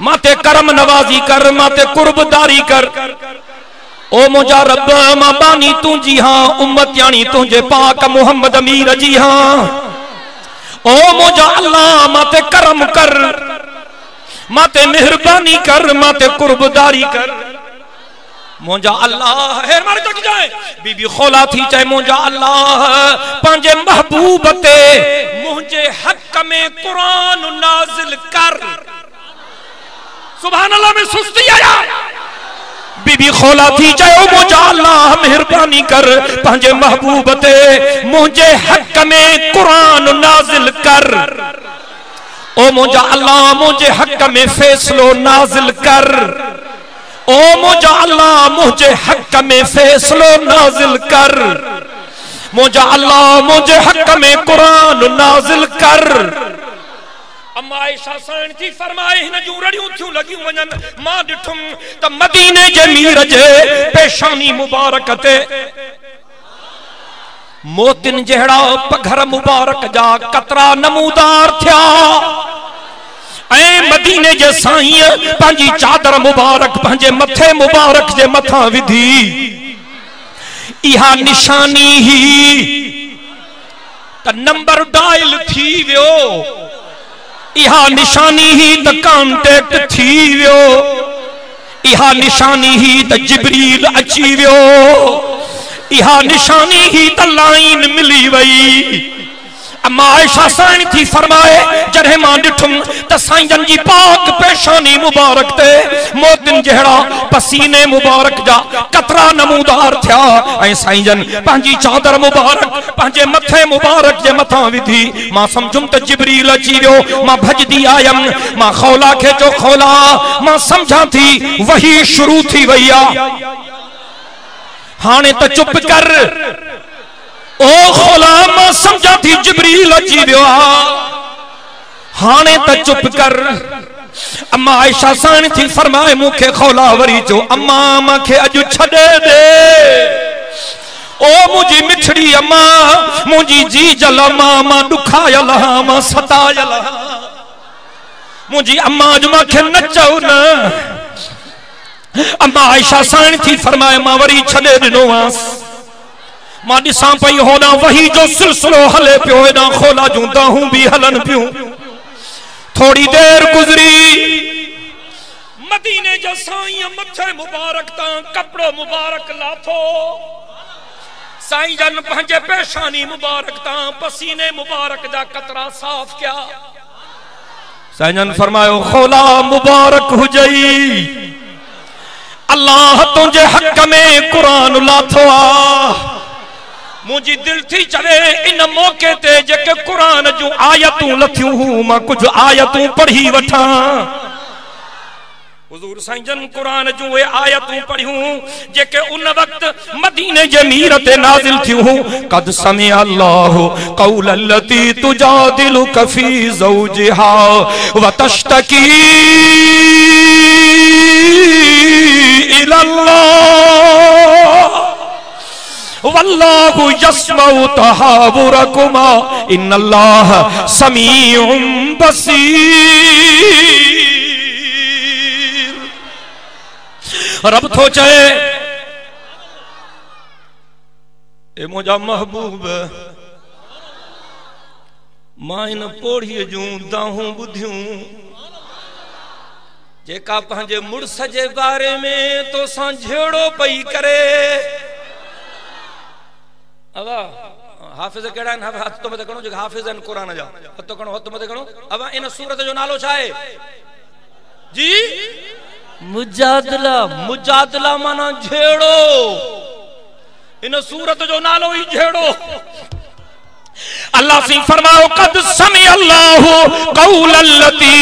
माते करम नवाजी कर माते कुर्बदारी कर ओ मोजा रब मां बानी तू जी हां उम्मत यानी तुझे पाक मोहम्मद अमीर जी हां ओ मोजा अल्लाह माते करम कर माते मेहरबानी कर माते कुर्बदारी कर मोजा अल्लाह है मर तक जाए बीबी खौला थी चाहे मोजा अल्लाह पंजे महबूब ते मुझे हक में कुरान नाजिल कर सुभान अल्लाह में सुस्ती आया बीबी खौला थी चाहे मोजा अल्लाह मेहरबानी कर पंजे महबूब ते मुझे हक में कुरान नाजिल कर ओ मुझा अल्लाह मुझे हक में फैसलो नाजिल कर, ओ मुझा अल्लाह मुझे हक में फैसलो नाजिल कर, मुझा अल्लाह मुझे हक में कुरान नाजिल कर। अम्मा आयशा साण थी फरमाए हिन जूं रड़ियूं थियूं लगियूं वञन, मां ॾिठुम त मदीने जे मीर जे पेशानी मुबारक ते मोतिन जहिड़ा पघर मुबारक जा कतरा नमूदार थिया ऐं मदीने जे साईं पंहिंजी चादर मुबारक पंहिंजे मथे मुबारक जे मथां विधी। इहा निशानी ही त नंबर डायल थी वियो, इहा निशानी ही त कांटेक्ट थी वियो, इहा निशानी ही त जिब्रील अची वियो, इहा निशानी ही त लाइन मिली वई। अम्मा आयशा साणी थी फरमाए जॾहिं मां ॾिठुम त साईं जी पाक पेशानी मुबारक ते मोतिन जहिड़ा पसीने मुबारक जा कतरा नमूदार थिया ऐं साईं जन पंहिंजी चादर मुबारक पंहिंजे मथे मुबारक जे मथां विधी। मां सम्झुम त जिब्रील अची वियो, मां भॼदी आयम, मां खौला खे चयो खौला मां सम्झां थी वही शुरू थी वई आहे, हाणे त चुप कर। ओ खौला मां सम्झां थी जिब्रील अची वियो आहे, हाणे त चुप कर। अम्मा आयशा साण थी फरमाए मूंखे खौला वरी चयो अम्मा मूंखे अॼु छॾे दे, ओ मुंहिंजी मिठड़ी अम्मा मुंहिंजी जी जल मां ॾुखायल आहियां, मां सतायल आहियां, मुंहिंजी अम्मा अॼु मूंखे न चओ न। अम्मा आयशा साण थी फरमाए मां वरी छॾे ॾिनो आंसि, मां ॾिसां पई होॾां वही जो सिलसिलो हले पियो, हेॾां खौला जूं दाहूं भी हलन पियूं। थोड़ी देर गुज़री, मदीने जा साईं मथे मुबारक तां कपड़ो मुबारक लाथो, साईं जन पंहिंजे पेशानी मुबारक तां पसीने मुबारक जा कतरा साफ किया। साईं जन फरमायो खौला मुबारक हुजई, अल्लाह तुझे हक में कुरान लाथो आ। मुझी दिल थी चले इन मौके ते जेके कुरान जूं आयतूं लथियूं हूं मां कुछ आयतूं पढ़ी वठां। हुजूर साईं जन कुरान जूं उहे आयतूं पढ़ियूं जेके उन वक्त मदीने जे मीर ते नाज़िल थियूं हूं। कद समिअ अल्लाहु क़ौल लती तुजादिलुक फी ज़ौजिहा व तश्तकी इलल्लाह वल्लाहु यस्मउ तहावुरकुमा इन्नल्लाह समीउम बसीर। रब थो चए ए मुंहिंजा महबूब मां इन पोड़ीअ जूं दाहूं ॿुधियूं जेका पंहिंजे मुड़स जे बारे में तोसां झेड़ो पई करे। अवा हाफिज केड़ा न हथ तो मत करो जो हाफिज न कुरान जा हथ तो करो, हथ मत करो। अवा इन सूरत जो नालो छा है जी? मुजादला। मुजादला माना झेड़ो, इन सूरत जो नालो ही झेड़ो। अल्लाह से फरमाओ कद समी अल्लाहु कौल लती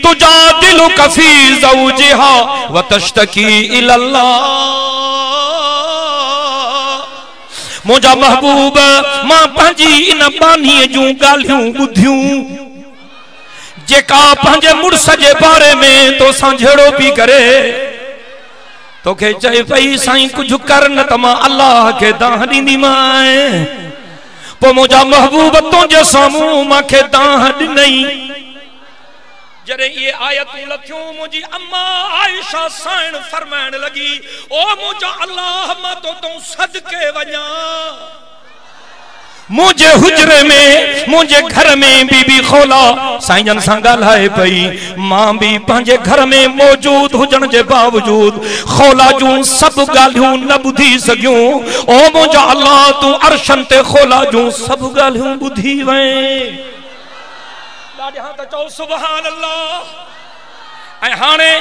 तुजादिलुक फी ज़ौजिहा व तश्तकी इलल्लाह। मुझा महबूब मां पंहिंजी इन बानी जूं ॻाल्हियूं ॿुधियूं जेका पंहिंजे मुड़स जे बारे में तोसां झेड़ो पई करे। तोखे चए पई साईं कुछ कर न त मां अल्लाह खे दाह ॾींदीमांइ। पो मुझा महबूब तुंहिंजे साम्हूं मूंखे दाह ॾिनई। जरे ये आयतूं लथियूं मुंहिंजी अम्मा आयशा साइण फरमाइण लगी ओ मुझा अल्लाह मां तो तूं सदके वञा। मुझे हुजरे में मुझे घर में बीबी खौला साईं जन सां ॻाल्हाए पई। मां भी पंहिंजे घर में मौजूद हुजण जे बावजूद खौला जूं सभु ॻाल्हियूं न ॿुधी सघियूं। ओ मुझा अल्लाह तूं अर्शन ते खौला जूं सभु ॻाल्हियूं ॿुधी वएं। तो चो सुभान अल्लाह। ऐं हाणे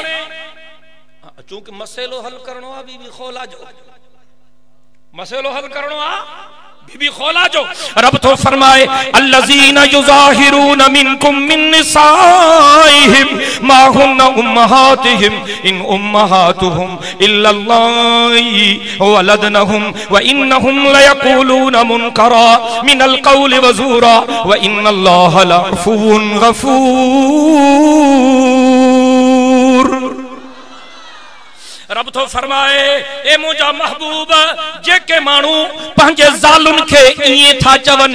चूंकि मसइलो हल करणो आ बीबी खौला जो, मसइलो हल करणो आ बीबी खौला जो रब तो फरमाए अल्लज़ीना युज़ाहिरून मिनकुम मिन निसाइहिम मा हुन्ना उम्महातिहिम इन उम्महातुहुम इल्लल्लाहि वलदनहुम व इन्नहुम लयक़ूलून मुनकरा मिनल क़ौलि व ज़ूरा व इन्नल्लाहा लअफ़ुव्वुन गफ़ूर। रब तो फरमाए ए मुझा महबूब जेके मानू पंहिंजे ज़ालुन के इए था चवन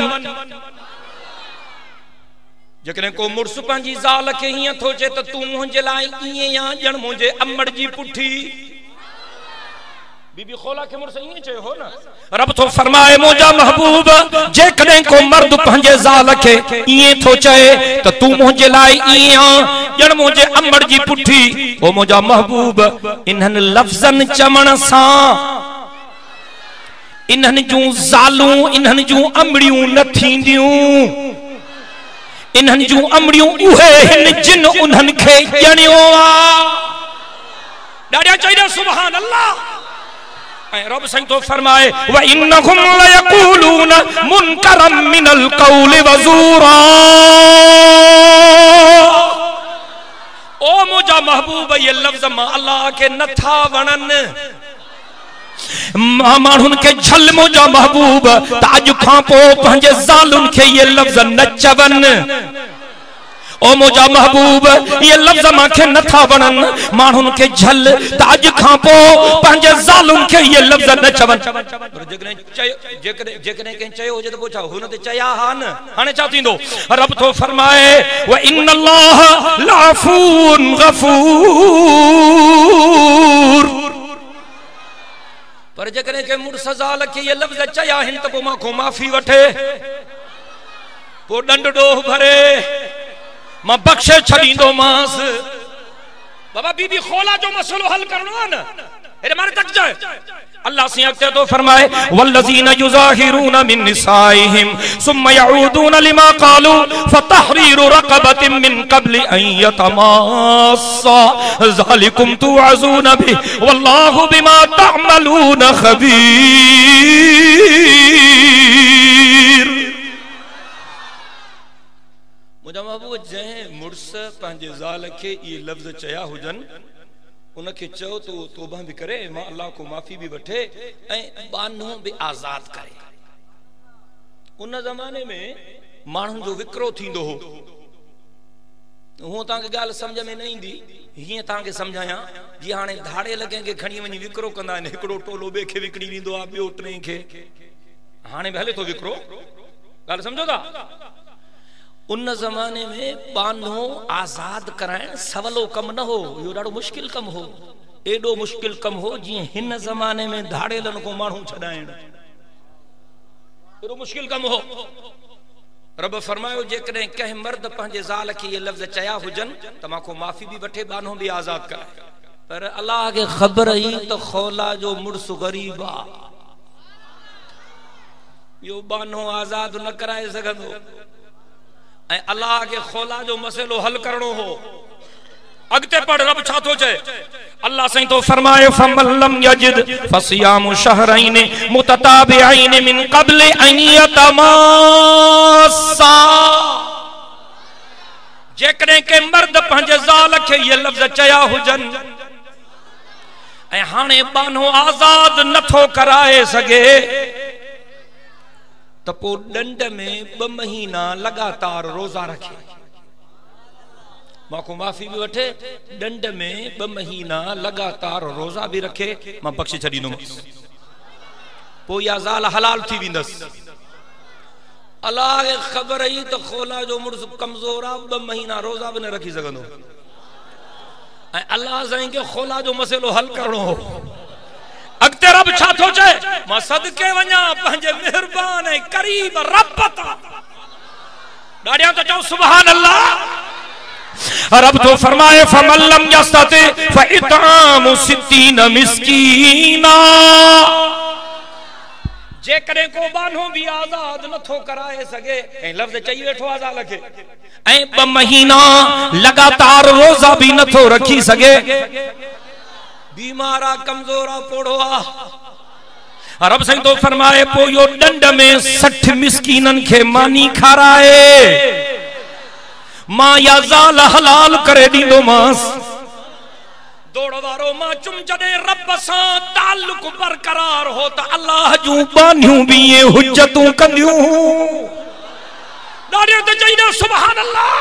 जेकॾहिं को मुर्स पंहिंजी ज़ाल के हीअं थो चए त तूं मुंहिंजे लाइ इए या ॼण मुंहिंजे अमड़ जी पुठी बीबी खौला के मुर्स इए चयो हो न। रब तो फरमाए मुझा महबूब जेकॾहिं को मर्द पंहिंजे ज़ाल के इए थो चए त तूं मुंहिंजे लाइ इए ॼण मुंहिंजे अमड़ जी पुठी ओ मुझा महबूब इन्हनि लफ़्ज़नि चवण सां इन्हनि जूं ज़ालूं इन्हनि जूं अमड़ियूं न थींदियूं। इन्हनि जूं अमड़ियूं उहे हिन जिन उन्हनि खे ॼणियो आहे। ॾाढा चईदा सुभान अल्लाह। रब साईं तो फरमाए व इन्नहुम लयक़ूलून मुनकरम मिनल क़ौलि व ज़ूरा। ओ मुझा महबूब ये लफ्ज़ मां अल्लाह के नथा वणन माण्हुनि के झल मुझा महबूब त अॼु खां पोइ पंहिंजे ज़ालुन खे ये लफ्ज़ न चवनि। ओ मुझा महबूब ये लफ्ज़ मांखे नथा वणन माण्हुनि के झल त अॼु खां पोइ पंहिंजे ज़ालुन खे ये लफ्ज़ न चवनि। जेकॾहिं कंहिं चयो हुजे त पोइ छा हुन ते चया हा न हाणे छा थींदो। रब तो फरमाए व इन्नल्लाह लअफ़ून गफ़ूर। पर जेकॾहिं के मुर्स ज़ाल खे ये लफ्ज़ चया आहिनि त पोइ मां माफ़ी वठे पोइ ॾंड ॾोह भरे मां बख़्शे छॾींदोमांस। बाबा बीबी खौला जो मसलो हल करणो आहे न हेरे मारे तक जाए। अल्लाह से अॻिते तो फरमाए वल्लज़ीना युज़ाहिरून मिन निसाइहिम सुम्मा यऊदून लिमा क़ालू फतहरीरु रक़बतिन मिन क़ब्लि अन यतमास्सा ज़ालिकुम तुअज़ून बिहि वल्लाहु बिमा तअमलून ख़बीर। मुझा महबूब जंहिं मुर्स पंहिंजे ज़ाल खे इहे लफ़्ज़ चया हुजनि उनखे चओ तो तौबा भी करे मां अल्लाह को माफ़ी भी वठे ऐं बानो भी आज़ाद करे। उन ज़माने में माण्हुनि जो विकिरो थींदो हो। हूअं तव्हांखे ॻाल्हि सम्झ में न ईंदी हीअं तव्हांखे सम्झायां जीअं हाणे धाड़े लॻे खे खणी वञी विकिरो कंदा आहिनि हिकिड़ो टोलो ॿिए खे विकिणी ॾींदो आहे ॿियो टे खे हाणे भी हले थो विकिरो। ॻाल्हि सम्झो था। उन ज़माने में बानो आज़ाद कराइण सवलो कम न हो। इहो ॾाढो मुश्किल कम हो। एॾो मुश्किल कम हो जीअं हिन ज़माने में धाड़ेलनि को माण्हू छॾाइण एॾो मुश्किल कम हो। रब फरमायो जेकॾहिं कंहिं मर्द पंहिंजे ज़ाल खे इहे लफ़्ज़ चया हुजनि त मां को माफ़ी भी वठे बानो भी आज़ाद कराए। पर अल्लाह खे ख़बर हुई त खौला जो मुड़स ग़रीब आहे इहो बानो आज़ाद न कराए सघंदो। ऐं अल्लाह के खौला जो मसलो हल करणो हो। अगते पढ़ रब छा थो चए। अल्लाह सही तो फरमाए फमन लम यजिद फसियामु शहरैन मुतताबिऐन मिन क़ब्ल अन यतमास्सा। जेकॾहिं के मर्द पंहिंजे ज़ाल खे ये लफ़्ज़ चया हुजनि ऐं हाणे बानो आज़ाद नथो कराए सघे तो पो दंड में 2 महीना लगातार रोजा रखे मां को माफी भी वठे दंड में 2 महीना लगातार रोजा भी रखे मां बख्शे छॾींदुमि। पो या ज़ाल हलाल थी वेंदस। अल्लाह खे ख़बर ही तो खौला जो मुर्स कमजोर आ 2 महीना रोजा भी न रखी सघंदो। ऐं अल्लाह साईं के खौला जो मसलो हल करणो हो। अगते रब छा थो चए मां सदके वञा पंहिंजे मेहरबान ऐं करीब रब ता। ॾाढियां त चओ सुभान अल्लाह। रब तो फरमाए फमन लम यस्तति फइतामु 60 मिस्कीना। जेकॾहिं को बानो भी आज़ाद नथो कराए सघे ऐं लफ़्ज़ चई वेठो आज़ाद खे ऐं 2 महीना लगातार रोजा भी नथो रखी सघे बीमारा कमजोरा पोड़ो आ अरब साईं तो फरमाए पो यो डंड में 60 मिस्कीनन के मानी खाराए मां या ज़ाल हलाल करे दींदो मांस दौड़ वारो मां चुम जडे रब सां ताल्लुक बरकरार हो त अल्लाह जूं बानियूं भी ये हुज्जतूं कंदियूं ॾाढे त चईदा सुभान अल्लाह।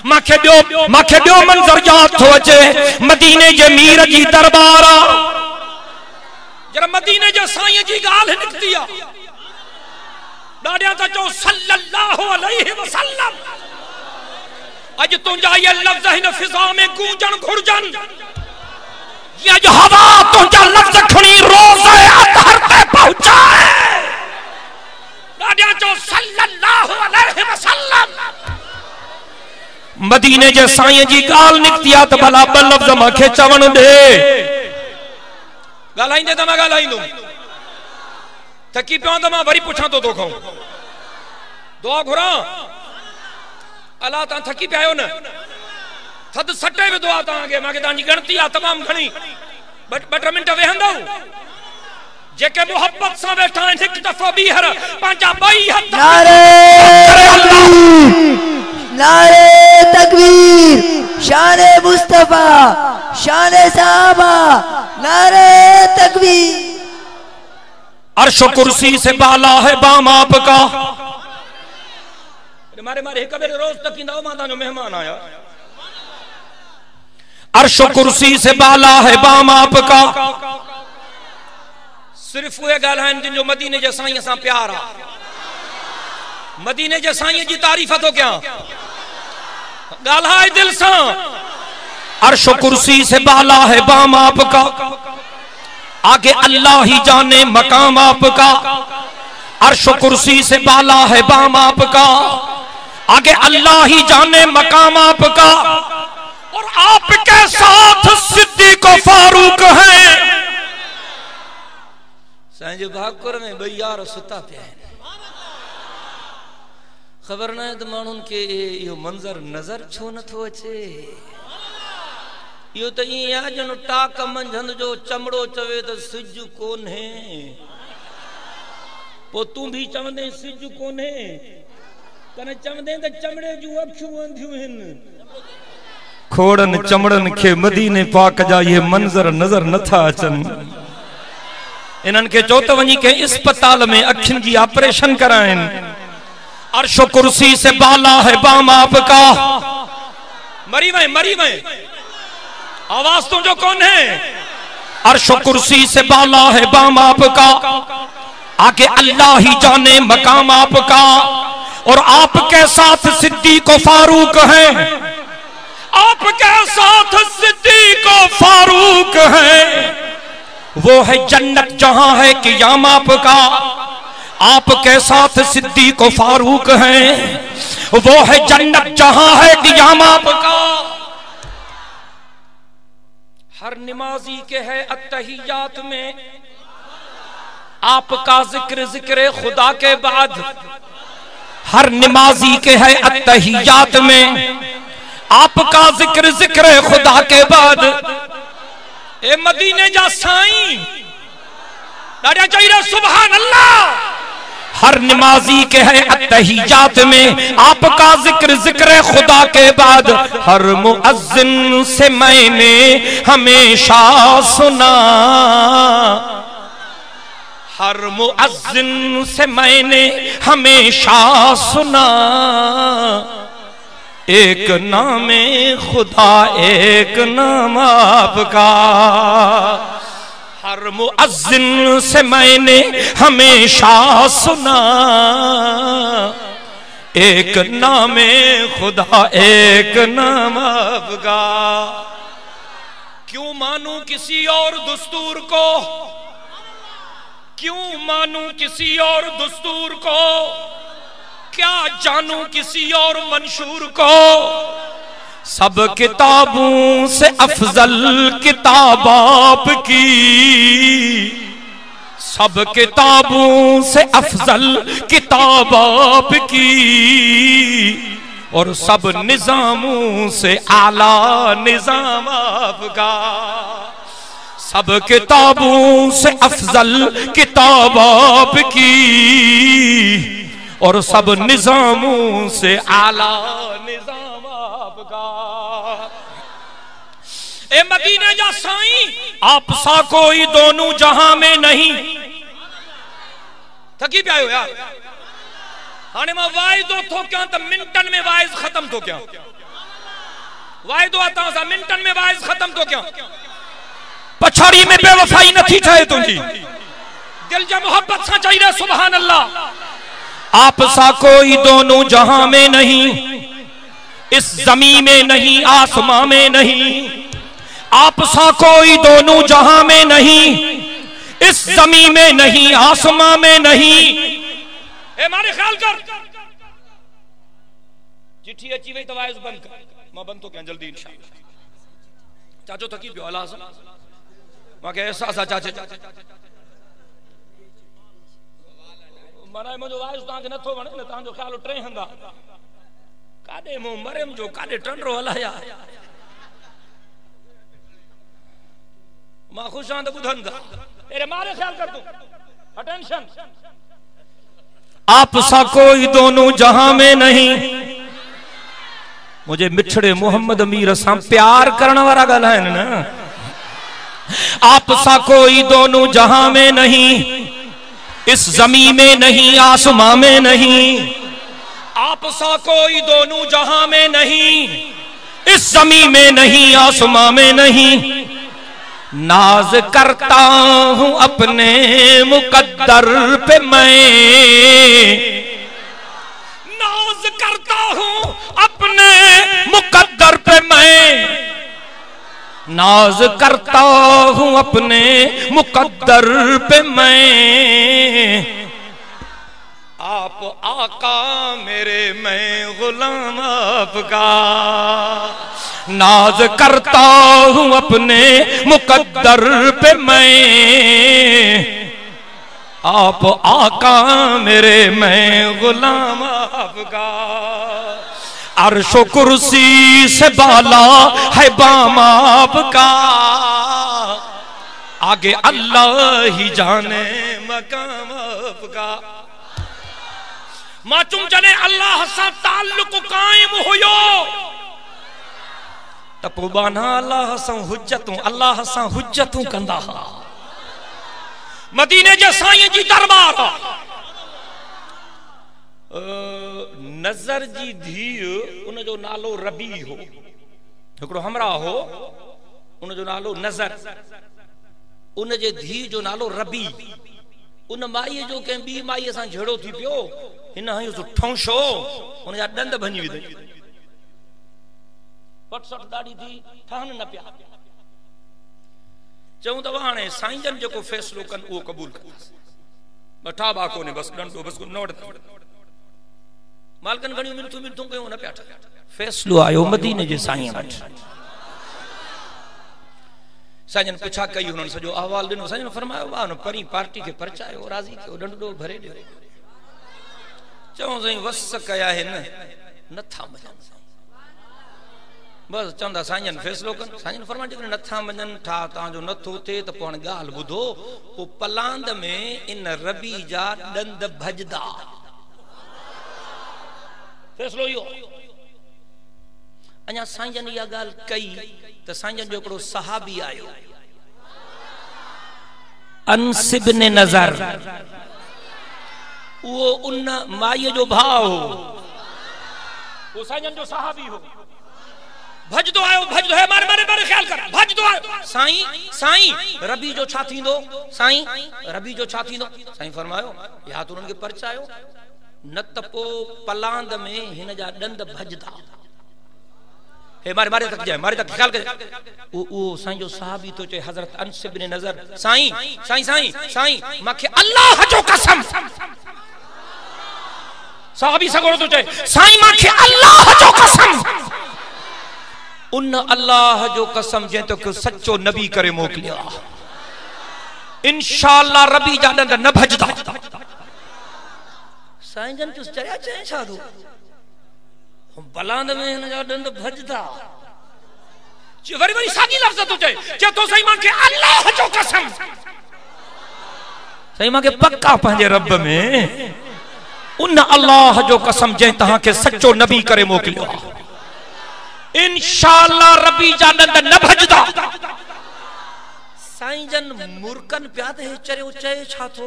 माखे ॿियो मंज़र याद थो अचे मदीने जे मीर जी दरबार जरा मदीने जे साईं जी ॻाल्हि निकती आ ॾाढा त चओ सल्लल्लाहु अलैहि वसल्लम अज तुंजा ये लफ्ज हिन फिजा में गूंजन घुरजन ये जो हवा तुंजा लफ्ज खणी रोज़े अतहर ते पहुंचाए ॾाढा चओ सल्लल्लाहु अलैहि वसल्लम। मदीने जे साईं जी ॻाल्हि निकती आ त भला ॿ लफ्ज मूंखे चवण ॾे ॻाल्हाईंदे त मां ॻाल्हाईंदुमि थकी पियो त मां वरी पुछां तो तोखां दुआ घुरां अल्लाह तां थकी पियो न थद सटे में दुआ तांगे मांखे तांजी गणती आ तमाम घणी ॿ टे मिंट वेहंदो जेके मोहब्बत सां वेठा आहिनि हिकु दफ़ो बीहर पंहिंजा ॿई हथ नारे तकबीर शाने मुस्तफा शाने साहबा नारे तकबीर। अर्श कुर्सी से बाला है बाम आपका मारे मारे एक बेर रोज तक इंदा मां तांजो मेहमान आया अर्श कुर्सी से बाला है बाम आपका सिर्फ वे गाल्हाइन जिन जो मदीने जे साईं सां प्यार आ मदीने जे साईं जी तारीफ तो क्या गाल्हाए दिल सां अर्श कुर्सी से बाला है बाम आपका आगे अल्लाह ही जाने मकाम आपका अर्श कुर्सी से बाला है बाम आपका आगे अल्लाह ही जाने मकाम आपका और आपके साथ सिद्दीक और फारूक है सांजे भाकुर में भई यार सुता पिया खबर न त मानुन के यो मंजर नजर छो न थो अचे यो त ई आ जन टाक मंझंद जो चमड़ो चवे त सिज कोन्हे पो तू भी चवंदे सिज कोन्हे कने चवंदे त चमड़े जू अखियूं अंधियूं हिन खोड़न चमड़न के मदीने पाक जा ये मंजर नजर नथा अचन इनन के चोत वनी के अस्पताल में अखिन की ऑपरेशन कराइन अर्श कुर्सी से बाला है बाम आपका मरी में आवाज तुम जो कौन है अर्श कुर्सी से बाला है बाम आपका आगे अल्लाह ही जाने मकाम आपका और आपके साथ सिद्दीक और फारूक है आपके साथ सिद्दीक और फारूक है वो है जन्नत जहां है क़याम आपका आपके साथ सिद्दीक और फारूक है वो है जन्नत जहां है क़याम आपका। हर नमाजी के है अत्तहियात में आपका जिक्र खुदा के बाद हर नमाजी के है अत्तहियात में आपका जिक्र खुदा के बाद ए मदीने जा साईं डाढ़ा चाहिए सुभान अल्लाह हर नमाजी के है अत्तहियात में आपका जिक्र खुदा के बाद हर मुअज्जिन से मैंने हमेशा सुना हर मुअज्जिन से मैंने हमेशा सुना एक नामे खुदा एक नाम आपका हर मुअज्जिन से मैंने हमेशा सुना एक नामे खुदा एक नाम आपका। क्यों मानूं किसी और दस्तूर को क्यों मानूं किसी और दस्तूर को क्या जानूं किसी और मंशूर को सब किताबों से अफजल किताब आपकी सब किताबों से अफजल किताब आपकी और सब निजामों से आला निजाम आपका सब किताबों से अफजल किताब आपकी और सब निजामों से आला निजाम आपका। ए मदीने जा साईं आप सा कोई दोनों जहां में नहीं। थकी पिया हो यार हाने मां वाइदो थो क्या तो मिनटन में वाइज खत्म तो क्या वाइदो आता सा मिनटन में वाइज खत्म तो क्या पछाड़ी में बेवफाई नथी ठाए तुझी दिल जा मोहब्बत सा चाहिए। सुभान अल्लाह आप सा कोई दोनों जहां में नहीं इस जमीन में नहीं आसमां में नहीं। आप सा कोई दोनों जहां में नहीं इस जमीन में नहीं आसमां में नहीं। ए मारे ख्याल कर चिट्ठी अची वही तो वाइज बंद कर मां बंद तो क्या जल्दी इंशाअल्लाह। चाचो थकी पियो अल्लाह मां के एहसास चाचे मराए मुझो वाइज ता के नथो वणे न ता जो ख्याल ट्रे हंदा काडे मो मरम जो काडे टंडरो हलाया मां खुश आंद बुधंदा तेरे मारे ख्याल कर तू अटेंशन। आप सा कोई दोनों जहां में नहीं मुझे मिठड़े मोहम्मद अमीर सा प्यार करने वाला गला है ना। आप सा कोई दोनों जहां में नहीं इस जमीन में नहीं आसमां में नहीं। आप सा कोई दोनों जहां में नहीं इस जमीन में नहीं आसमां में नहीं। नाज करता हूं अपने मुकद्दर पे मैं नाज करता हूं अपने मुकद्दर पे मैं नाज करता हूं अपने मुकद्दर पे मैं। आप आका मेरे मैं गुलाम आपका नाज करता हूं अपने मुकद्दर पे मैं। आप आका मेरे मैं गुलाम आपका। अर्शो कुर्सी से बाला है बाम आपका आगे अल्लाह ही जाने मकाम आपका। माचुम जने अल्लाह सा ताल्लुक कायम हुयो तपोबाना अल्लाह सा हुज्जतूं कंदा मदीने जे साईं जी दरबार नजर जी धीउ उन जो नालो रबी हो हिकड़ो हमरा हो उन जो नालो नजर उन जे धी जो नालो रबी उन माई जो के बी माई सा झेड़ो थी पियो हिन हयो तो ठौंशो उन जा दंद भंजी विदई पटसट दाढ़ी थी ठहन न पिया चऊं त हाणे साईं जन जो फैसलो कन वो कबूल कर बठा बा कोने बस डंडो बस नोट मालकन घणी मिनथू कयो न पिया फैसलो आयो मदीने जे साईं वट। साईं पुछा कई उन्होंने सजो अहवाल दिनो साईं फरमायो वाह न परी पार्टी के परचायो राजी के डंडो भरे दियो चऊं साईं वस कया है न था मजन बस चंदा साईं फैसलो कन साईं फरमायो जे नथा मजन ठा ता जो नथो थे त पण गाल बुधो ओ पलांद में इन रबी जा दंद भजदा फैसलो यो अञा साईं जन या गाल कई त साईं जन जो एकड़ो सहाबी आयो अनस इब्न नजर वो उन माई जो भाव वो साईं जन जो सहाबी हो भजदो आयो भजदो है मारे मारे मारे ख्याल कर भजदो आयो साईं साईं रबी जो छा थींदो साईं रबी जो छा थींदो साईं फरमायो या तो उनके परचायो न त पो पलांद में हिन जा दंद भजदा हे मारे मारे तक जाए मारे तक ख्याल कर वो साईं जो सहाबी तो चे हजरत अनस इब्न नजर साईं साईं साईं साईं माखे अल्लाह जो कसम सहाबी सगोरो तो चे साईं माखे अल्लाह जो कसम उन अल्लाह जो कसम जे तो को सच्चो नबी करे मोकलिया इंशाअल्लाह रबी जा दंद न भजदा साईं जन चुस चया चे छादो बलांद में हिन जा दंद भजदा वरी वरी सादी लफ्ज़ तो चे तो सही मां के अल्लाह जो कसम सही मां के पक्का पंहिंजे रब में उन अल्लाह जो कसम जे तहां के सच्चो नबी करे मोकिलियो इंशाअल्लाह रबी जा नंद न भजदा साईं जन मुर्कन प्या ते चरियो चए छा थो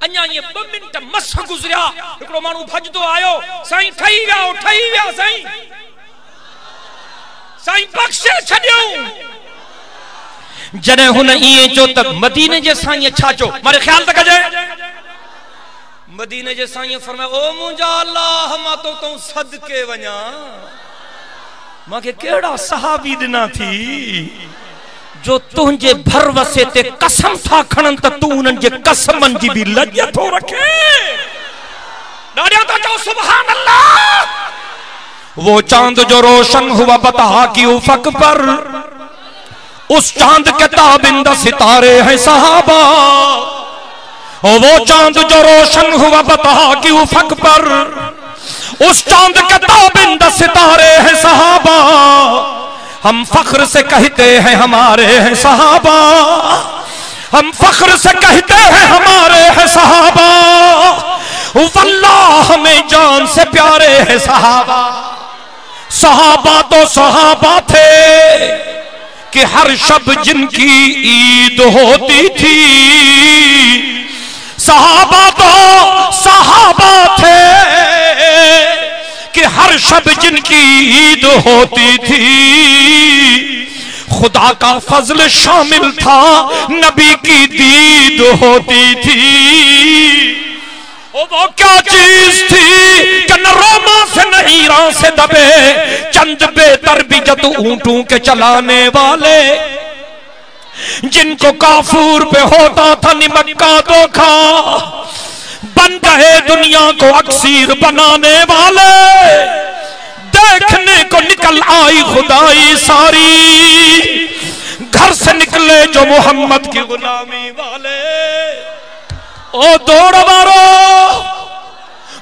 अन्या ये 2 मिनट मस गुजरिया एकड़ो मानू भजदो आयो साईं ठई विया साईं साईं बख्शे छडियो जने हुन इए जो तक मदीने जे साईं छा चो मारे ख्याल तक कजे मदीने जे साईं फरमाया ओ मुंजा अल्लाह मा तो सदके वणा माके केड़ा सहाबी दिना थी जो तुझे भरवसे ते कसम था खणन त तू उनन जे कसमन जी भी लज थो रखे डाडिया तो चो सुभान अल्लाह वो चांद जो रोशन हुआ बता कि उफक पर उस चांद के ताबिंदा सितारे हैं सहाबा वो चांद जो रोशन हुआ बता कि उफक पर उस चांद के ताबिंदा सितारे हैं सहाबा हम फख्र से कहते हैं हमारे हैं सहाबा हम फख्र से कहते हैं हमारे हैं सहाबा वल्लाह हमें जान से प्यारे हैं सहाबा सहाबा तो सहाबा थे कि हर शब जिनकी ईद होती थी सहाबा तो सहाबा थे कि हर शब जिनकी ईद होती थी खुदा का फजल शामिल था नबी की दीद होती थी वो क्या चीज थी कि न रोमा से न हीरा से दबे चंद बेतरबियत ऊंटों के चलाने वाले जिनको काफूर पे होता था निमक का धोखा बन गए दुनिया को अक्सीर बनाने वाले देखने को निकल आई खुदाई सारी घर से निकले जो मोहम्मद की गुलामी वाले ओ दौड़ मारो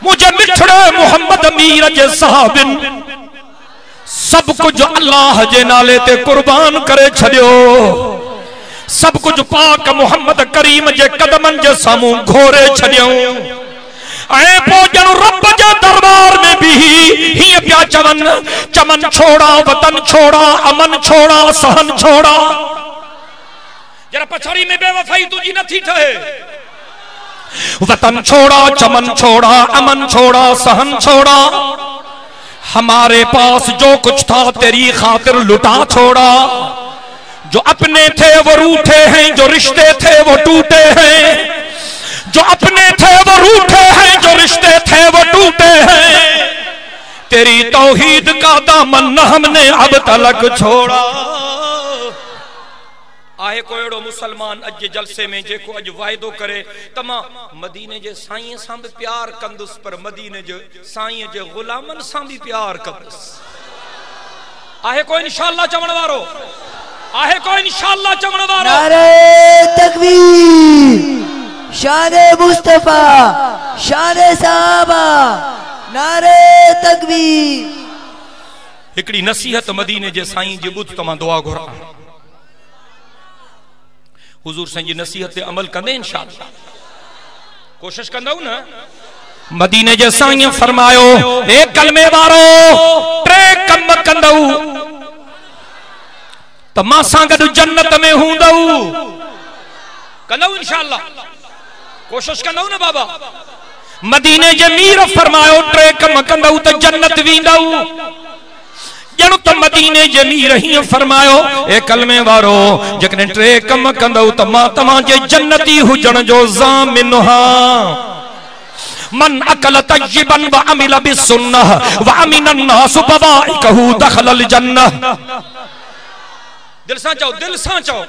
मुझे मिठड़े मोहम्मद मीर जे साहबिन सब कुछ अल्लाह जे नाले ते कुर्बान करे छड़ियो सब कुछ पाक मोहम्मद करीम जे कदमन जे सामू घोरे छड़ियो ऐ पोजन रब जे दरबार में भी ही प्या चमन छोड़ा वतन छोड़ा अमन छोड़ा सहन छोड़ा जरा पछाड़ी में बेवफाई तुझी नथी ठहे वतन छोड़ा चमन छोड़ा अमन छोड़ा सहन छोड़ा हमारे पास जो कुछ था तेरी खातिर लुटा छोड़ा जो अपने थे वो रूठे हैं जो रिश्ते थे वो टूटे हैं जो अपने थे वो रूठे हैं जो रिश्ते थे वो टूटे हैं तेरी तौहीद का दामन हमने अब तलक छोड़ा आहे को एड़ो मुसलमान अज जलसे में जेको अज वायदो करे तमा मदीने जे साईं सां भी प्यार कंदुस पर मदीने जे साईं जे गुलामन सां भी प्यार कंदुस आहे को इंशाअल्लाह चवण वारो आहे को इंशाअल्लाह चवण वारो नारे तकबीर शाने मुस्तफा शाने साहबा नारे तकबीर एकड़ी नसीहत मदीने जे साईं जी बुध तमा दुआ घुरा हुजूर साईं जी नसीहत ते अमल कंदे इंशाअल्लाह कोशिश कंदौ न मदीने जे साईं फरमायो ए कलमे वारो टे कम कंदौ त मां सां गॾु जन्नत में हूंदौ कंदौ इंशाअल्लाह कोशिश कंदौ न बाबा मदीने जे मीर फरमायो टे कम कंदौ त जन्नत वेंदौ जणो त मदीने जे मीर ही फरमायो ए कलमे वारो जकने टे कम कंदौ त मां तमा जे जन्नती हुजण जो ज़ामिन हां मन अकल तय्यबन व अमिल बिसुन्नह व अमिन अन्नास बवाइकहु दखलल जन्नह दिल सां चओ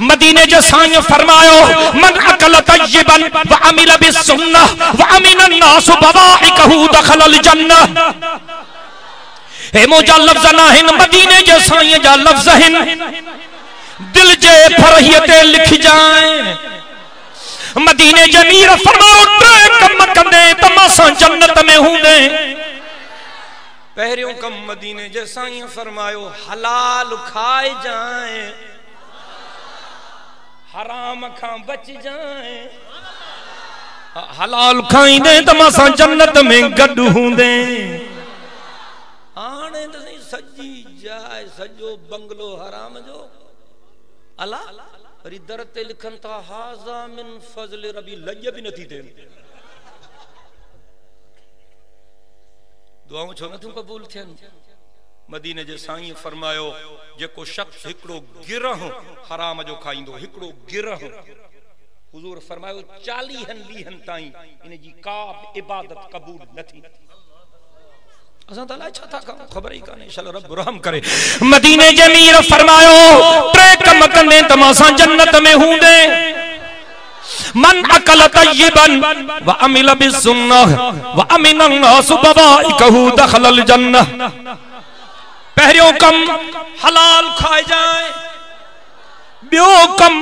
मदीने जे साईं फरमायो मन अकल तय्यबन व अमिल बिसुन्नह व अमिन अन्नास बवाइकहु दखलल जन्नह हे मोजा लफ्ज़ नाहिन मदीने जे साईं जा लफ्ज़ हिन दिल जे फरहियते लिख जाए मदीने जे मीर फरमाओ टे कम कंदे त मां सां जन्नत में हूंदे पहरियों कम मदीने जे साईं फरमायो हलाल खाए जाए, हराम खां बच जाए। हलाल खाईंदे त मां जन्नत में गॾु हूंदे। आणे त सजी जाए सजो बंगलो हराम जो अला वरी दर ते लिखन था हाज़ा मिन फज़ल रबी, लज भी नथी थे। दुआऊं छो नथियूं कबूल थियन। मदीने जे साईं फरमायो जेको शख्स हिकड़ो गिरह हराम जो खाईंदो, हिकड़ो गिरह, हुजूर फरमायो 40 लीहन ताईं इन जी का इबादत कबूल नथी। असां तला छा था कम खबर ही काने, इंशाअल्लाह रब रहम करे। मदीने जे मीर फरमायो टे कम कंदे त मां जन्नत में हूंदे। मन अकल तय्यबन व अमिल बिसुन्नह व अमिन अन्नास बवाइकहु दखलल जन्नह। पहरियों कम हलाल खाए जाए, बियो कम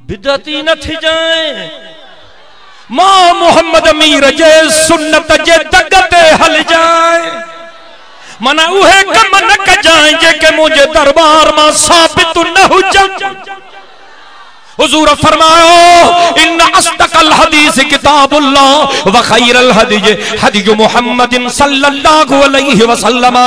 बिदती न थी जाए। मां मोहम्मद मीर जे सुन्नत जे दगते हल जाए, मना उहे कम न कजाए जेके मुझे दरबार मां साबित न हुजन। हुजूर फरमायो इन अस्दकल हदीस किताबुल्लाह व खैरल हदी हदी मुहम्मदिन सल्लल्लाहु अलैहि वसल्लम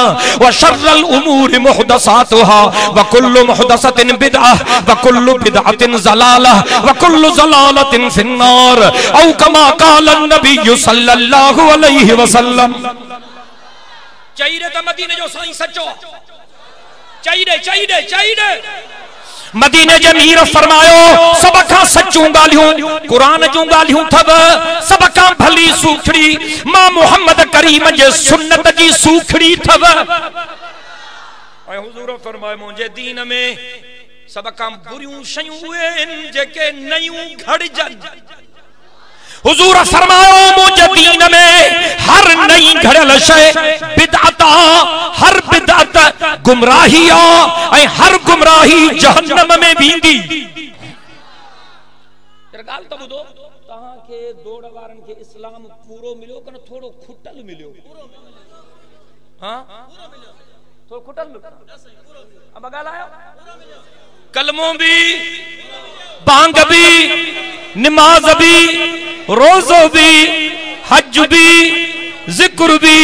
व शर्रल उमूर मुहदसातुहा व कुल्लु मुहदसतिन बिदअह व कुल्लु बिदअतिन ज़लालह व कुल्लु ज़लालतिन फिन्नार औ कमा क़ाल नबी सल्लल्लाहु अलैहि वसल्लम। चाहिए त मदीने जो साईं सचो चाहिए। मदीने जे मीर फरमायो सब खां सच्चूं ॻाल्हियूं कुरान जूं ॻाल्हियूं थव, सब खां भली सूखड़ी मां मोहम्मद करीम जे सुन्नत जी सूखड़ी थव। ऐं हुजूर फरमायो मुंहिंजे दीन में सब खां बुरियूं शयूं उहे आहिनि जेके नयूं घड़जन। हुजूर फरमायो मुंहिंजे दीन में हर नई घड़ियल शइ बिदअत, हर बिदअत गुमराही ऐं हर गुमराही जहन्नम में वेंदी। ॻाल्हि त ॿुधो, तव्हांखे दौड़ वारनि खे इस्लाम पूरो मिलियो कि न थोड़ो खुटल मिलियो? हाँ थोड़ो खुटल मिलियो। अब ॻाल्हायो, कलमो भी, बांग भी, नमाज भी, रोज़ो भी, हज भी, जिक्र भी,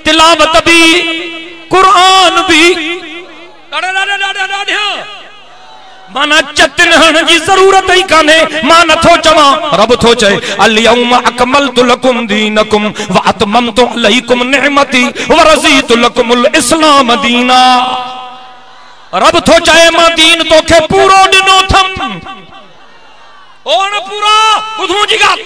तिलावत भी, कुरान भी। माना चतन जी जरूरत ही काने। मां नथो चवा, रब थो चए अल-यौम अकमलतु लकुम दीनकुम व अतममतु अलैकुम निअमती व रज़ीतु लकुमुल इस्लाम दीना। रब थो चए मां दीन तोखे पूरो ॾिनो थम। और पूरा ॿुधूं जी ॻाल्हि।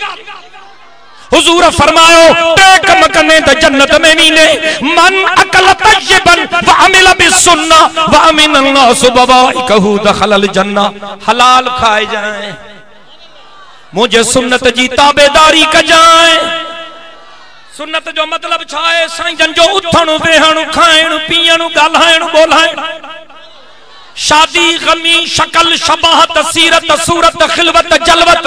हुजूर फरमायो टे कम कने त जन्नत में वेंदे। मन अकल तय्यबन व अमिल बिसुन्नह व अमिन अन्नास बवाइकहु दखलल जन्नह। हलाल खाए जाए, मुझे सुन्नत जी ताबेदारी कजाए। सुन्नत जो मतलब छा है? साईं जन जो उथण वेहण खाइण पीअण ॻाल्हाइण ॿोलाइण, शादी गमी शक्ल शबाहत सीरत सूरत खिलवत जलवत।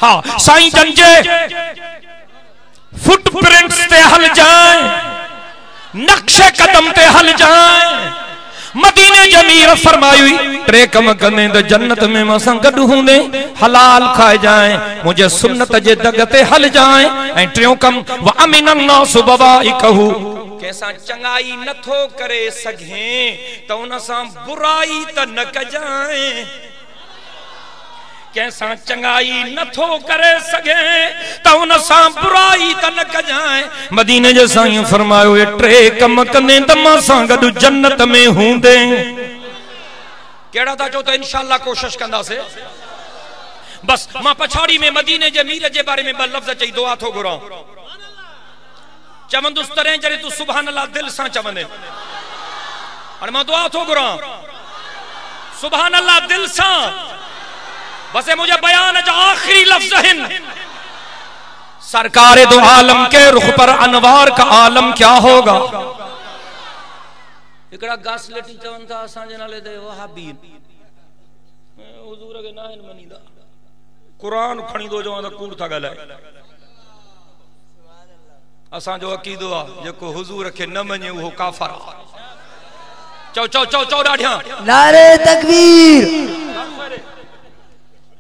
हाँ साईं जन जे फुटप्रिंट्स ते हल जाए, नक्शे कदम ते हल जाए। मदीने जमीर फरमाई टे कम कने त जन्नत में असां गॾु हूंदे। हलाल खाए जाए, मुझे सुन्नत जे दग ते हल जाए। ऐं टियों कम व अमिन अन्नास बवाइकहु, कैसा चंगाई नथो करे सघे त उन सां बुराई त न कजाए। कैसा चंगाई नथो करे सघे त उन सां बुराई त न कजाए। मदीने जे साईं फरमायो ये टे कम कने त मां सां गॾु जन्नत में हूंदे। केड़ा था चो त इंशाअल्लाह कोशिश कंदासे। बस मां पछाड़ी में मदीने जे मीर जे बारे में ब लफ्ज चई दुआ थो घुरां। चवंदुस तरह जरे तू सुभान अल्लाह दिल सां चवंदे, और मां दुआ थो घुरां सुभान अल्लाह दिल सां। बस मुझे बयान जो आखिरी लफ्ज है, सरकार दो आलम के रुख पर अनवार का आलम क्या होगा। एकड़ा गासलेटी चवन था असा जे नाले दे वहाबी हुजूर के नाहन मनीदा कुरान खणी दो जो कूड़ था गलाए। असा जो अकीदो आ जेको हुजूर के न मने वो काफर आ। चौ चौ चौ चौ ॾाढिया नारे तकबीर।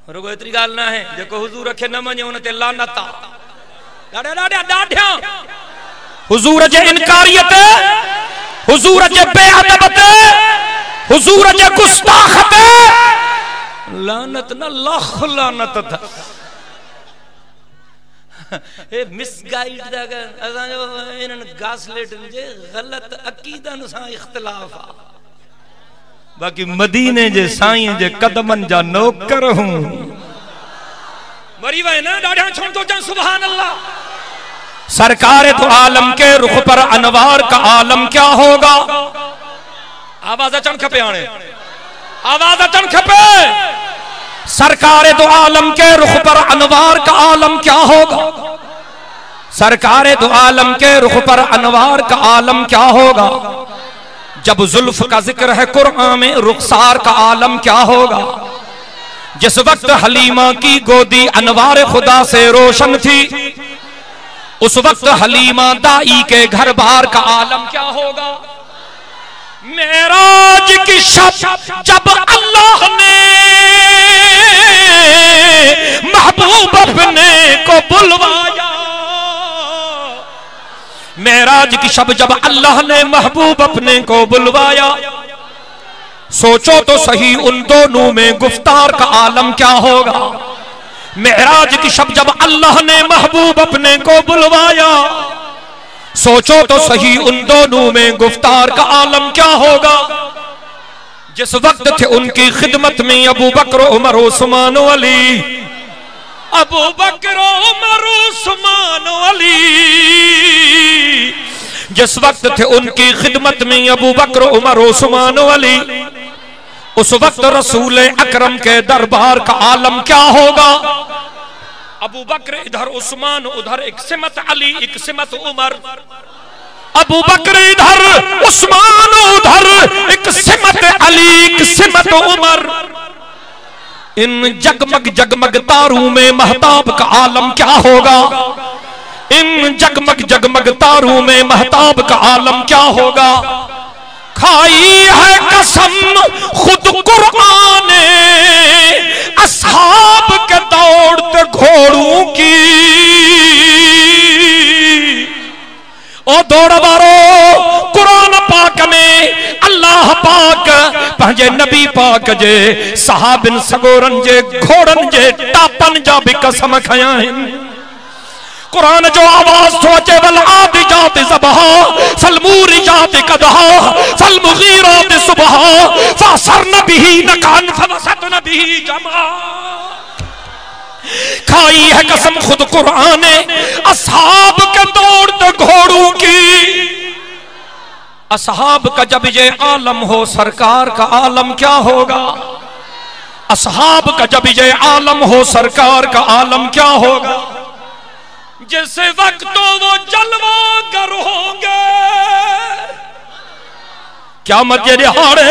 रुगो एतरी गाल ना है जेको हुजूर के न मने उन ते लानत आ। ॾाढा ॾाढा ॾाढिया हुजूर जे इनकारियत, हुजूर जे बेअदबत, हुजूर जे गुस्ताखत, लानत न लाख लानत था। ए मिसगाइड दा असा जो इनन गासलेट जे गलत अकीदन सा इख्तिलाफ आ। बाकी मदीने जे साईं जे कदमन जा नौकर हूं मरी वे ना ॾाढा छोड़ तो जा सुभान अल्लाह। सरकार तो आलम के रुख पर अनवार का आलम क्या होगा। आवाज अचन खपे आने, आवाज अचन खपे। सरकार तो आलम के रुख पर अनवार का आलम क्या होगा। सरकार तो आलम के रुख पर अनवार का आलम क्या होगा। जब जुल्फ का जिक्र है कुरान में रुखसार का आलम क्या होगा। जिस वक्त हलीमा की गोदी अनवार खुदा से रोशन थी, उस वक्त हलीमा दाई के घर बार का आलम क्या होगा। मेराज की शब जब अल्लाह ने महबूब अपने को बुलवाया, मेराज की शब जब अल्लाह ने महबूब अपने को बुलवाया, सोचो तो सही उन दोनों में गुफ्तार का आलम क्या होगा। मेराज की शब जब अल्लाह ने महबूब अपने को बुलवाया, सोचो तो सही उन दोनों में गुफ्तार का आलम क्या होगा। जिस वक्त थे उनकी खिदमत में अबू बकर उमर उस्मान अली, अबू बकर उमर उस्मान अली। जिस वक्त थे उनकी खिदमत में अबू बकर उमर उस्मान अली, उस वक्त रसूल अकरम के दरबार का आलम क्या होगा। अबू बकर इधर उस्मान उधर एक सिमत अली एक सिमत उमर, अबू बकर इधर उस्मान उधर एक सिमत अली एक सिमत उमर। इन जगमग जगमग तारों में महताब का आलम क्या होगा। इन जगमग जगमग तारों में महताब का आलम क्या होगा। खाई है कसम खुद कुरान ने असहाब के दौड़ते घोड़ों की। ओ दौड़ बारो कुरान पाक में अल्लाह पाक पंहिंजे नबी पाक जे सहाबिन सगोरन जे घोड़न जे टापन जा भी कसम खया आहिनि। कुरान जो आवाज तो अचे वल आदि जात ज़बहा फल मूरिजात कदहा फल मुगीरात सुबहा फसरन बिही नकान फवसतन बिही जमा। खाई है कसम खुद कुरान ने असहाब के दौड़ते घोड़ों की। असहाब का जब ये आलम हो सरकार का आलम क्या होगा। असहाब का जब ये आलम हो सरकार का आलम क्या होगा। जैसे वक्त तो वो जलवागर होंगे क्या मजे दिहाड़े।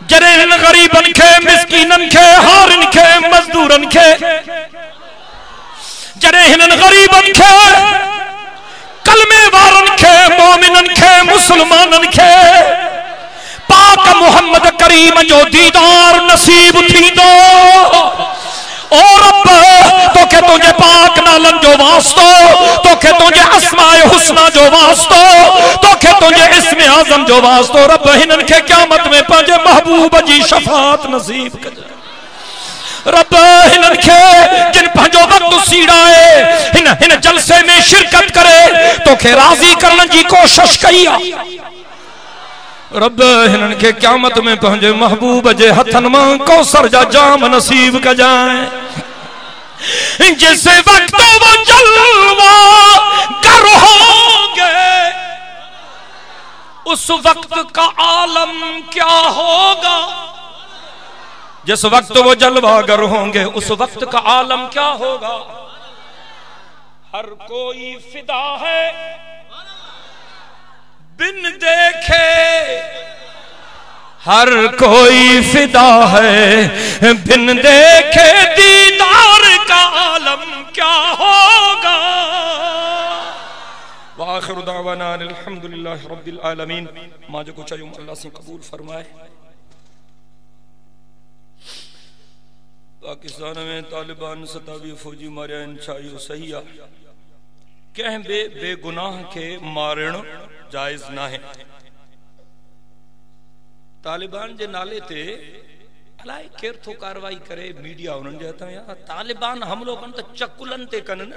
जरे गरीबन के मिस्कीनन के हारन के मजदूरन के, जरे हिनन गरीबन के कलमे वारन के मोमिनन के मुसलमानन के पाक मोहम्मद करीम जो दीदार नसीब थी दो। और अब तो के तुझे पाक नालन जो वास्तो, तो के तुझे अस्माए हुस्ना जो वास्तो, तो के तुझे इस्मे आजम जो वास्तो। रब हिनन के क़यामत में पंजे महबूब जी शफात नसीब कर। रब हिनन के जिन पंजो वक्त सीड़ाए हिन हिन जलसे में शिरकत करे तो के राजी करने की कोशिश कई। रब हिनन के क़यामत में पंहिंजे महबूब जे हथन मां कौसर जा जाम नसीब का जाए। जिस वक्त वो जलवा गर होंगे उस वक्त का आलम क्या होगा। जिस वक्त वो जलवा गर होंगे उस वक्त का आलम क्या होगा। हर कोई फिदा है बिन देखे, हर कोई फिदा है बिन देखे दीदार का आलम क्या होगा। आखिरु दावाना अल्हम्दुलिल्लाहि रब्बिल आलमीन। मां जो कुछ आयो अल्लाह से कबूल फरमाए। पाकिस्तान में तालिबान सतावी फौजी मारिया इंशायो सही आ। कह बेगुनाह के मारण जायज ना है। तालिबान जे नाले ते अलाए केर थो कार्रवाई करे मीडिया उन्हनि जे हथ में यार। तालिबान हमलो कन तो चकुलन ते कन न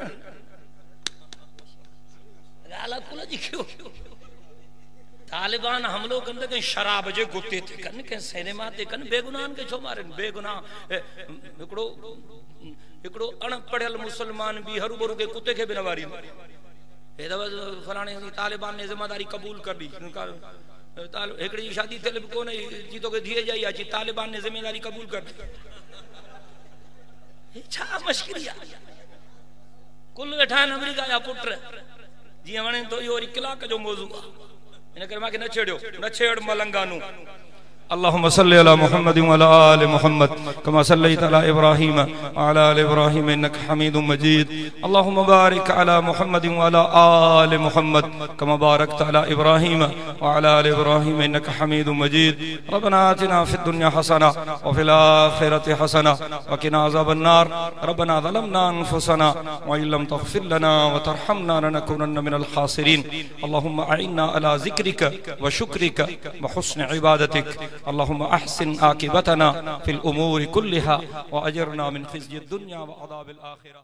गाला कुल जी क्यों। तालिबान हमलो कन तो कहीं शराब जे गुते ते कन कहीं सिनेमा ते कन बेगुनाहन के छो मारन। बेगुनाह हिकड़ो अणपढ़ियल मुसलमान भी हरू बरू के कुत्ते के भी न वारी फलाने तालिबान ने जिम्मेदारी कबूल कर दी। हिकड़ी शादी थियल भी कोने जी तो के धीए जाई अची तालिबान ने जिम्मेदारी कबूल कर दी। छा मुश्किल आ। कुल वेठा आहिनि अमेरिका जा पुट जीअं वणे तो इहो वरी कलाक जो मौज़ू आहे। इन करे मांखे न छेड़ियो न छेड़ मलंगानू। अल्लाहुम्मा सल्लि अला मुहम्मद व अला आलि मुहम्मद कमा सल्लैता अला इब्राहीम व अला आलि इब्राहीम इन्नका हमीदुम मजीद। अल्लाहुम्मा बारिक अला मुहम्मद व अला आलि मुहम्मद कमा बारकता अला इब्राहीम व अला आलि इब्राहीम इन्नका हमीदुम मजीद। रब्बना आतिना फिद दुन्या हसना व फिल आखिरति हसना व किना अज़ाबन नार। रब्बना ज़लमना अनफुसना व इन लम तग़फिर लना व तरहमना लनकुनन्न मिनल खासिरीन। अल्लाहुम्मा अइन्ना अला ज़िक्रिका व शुक्रिका व हुस्न इबादतिक। अल्लाहुम्मा अहसिन आकिबतना फिल उमूरि कुल्लिहा व अजिरना मिन खिज़्यि दुन्या व अज़ाबिल आखिरह।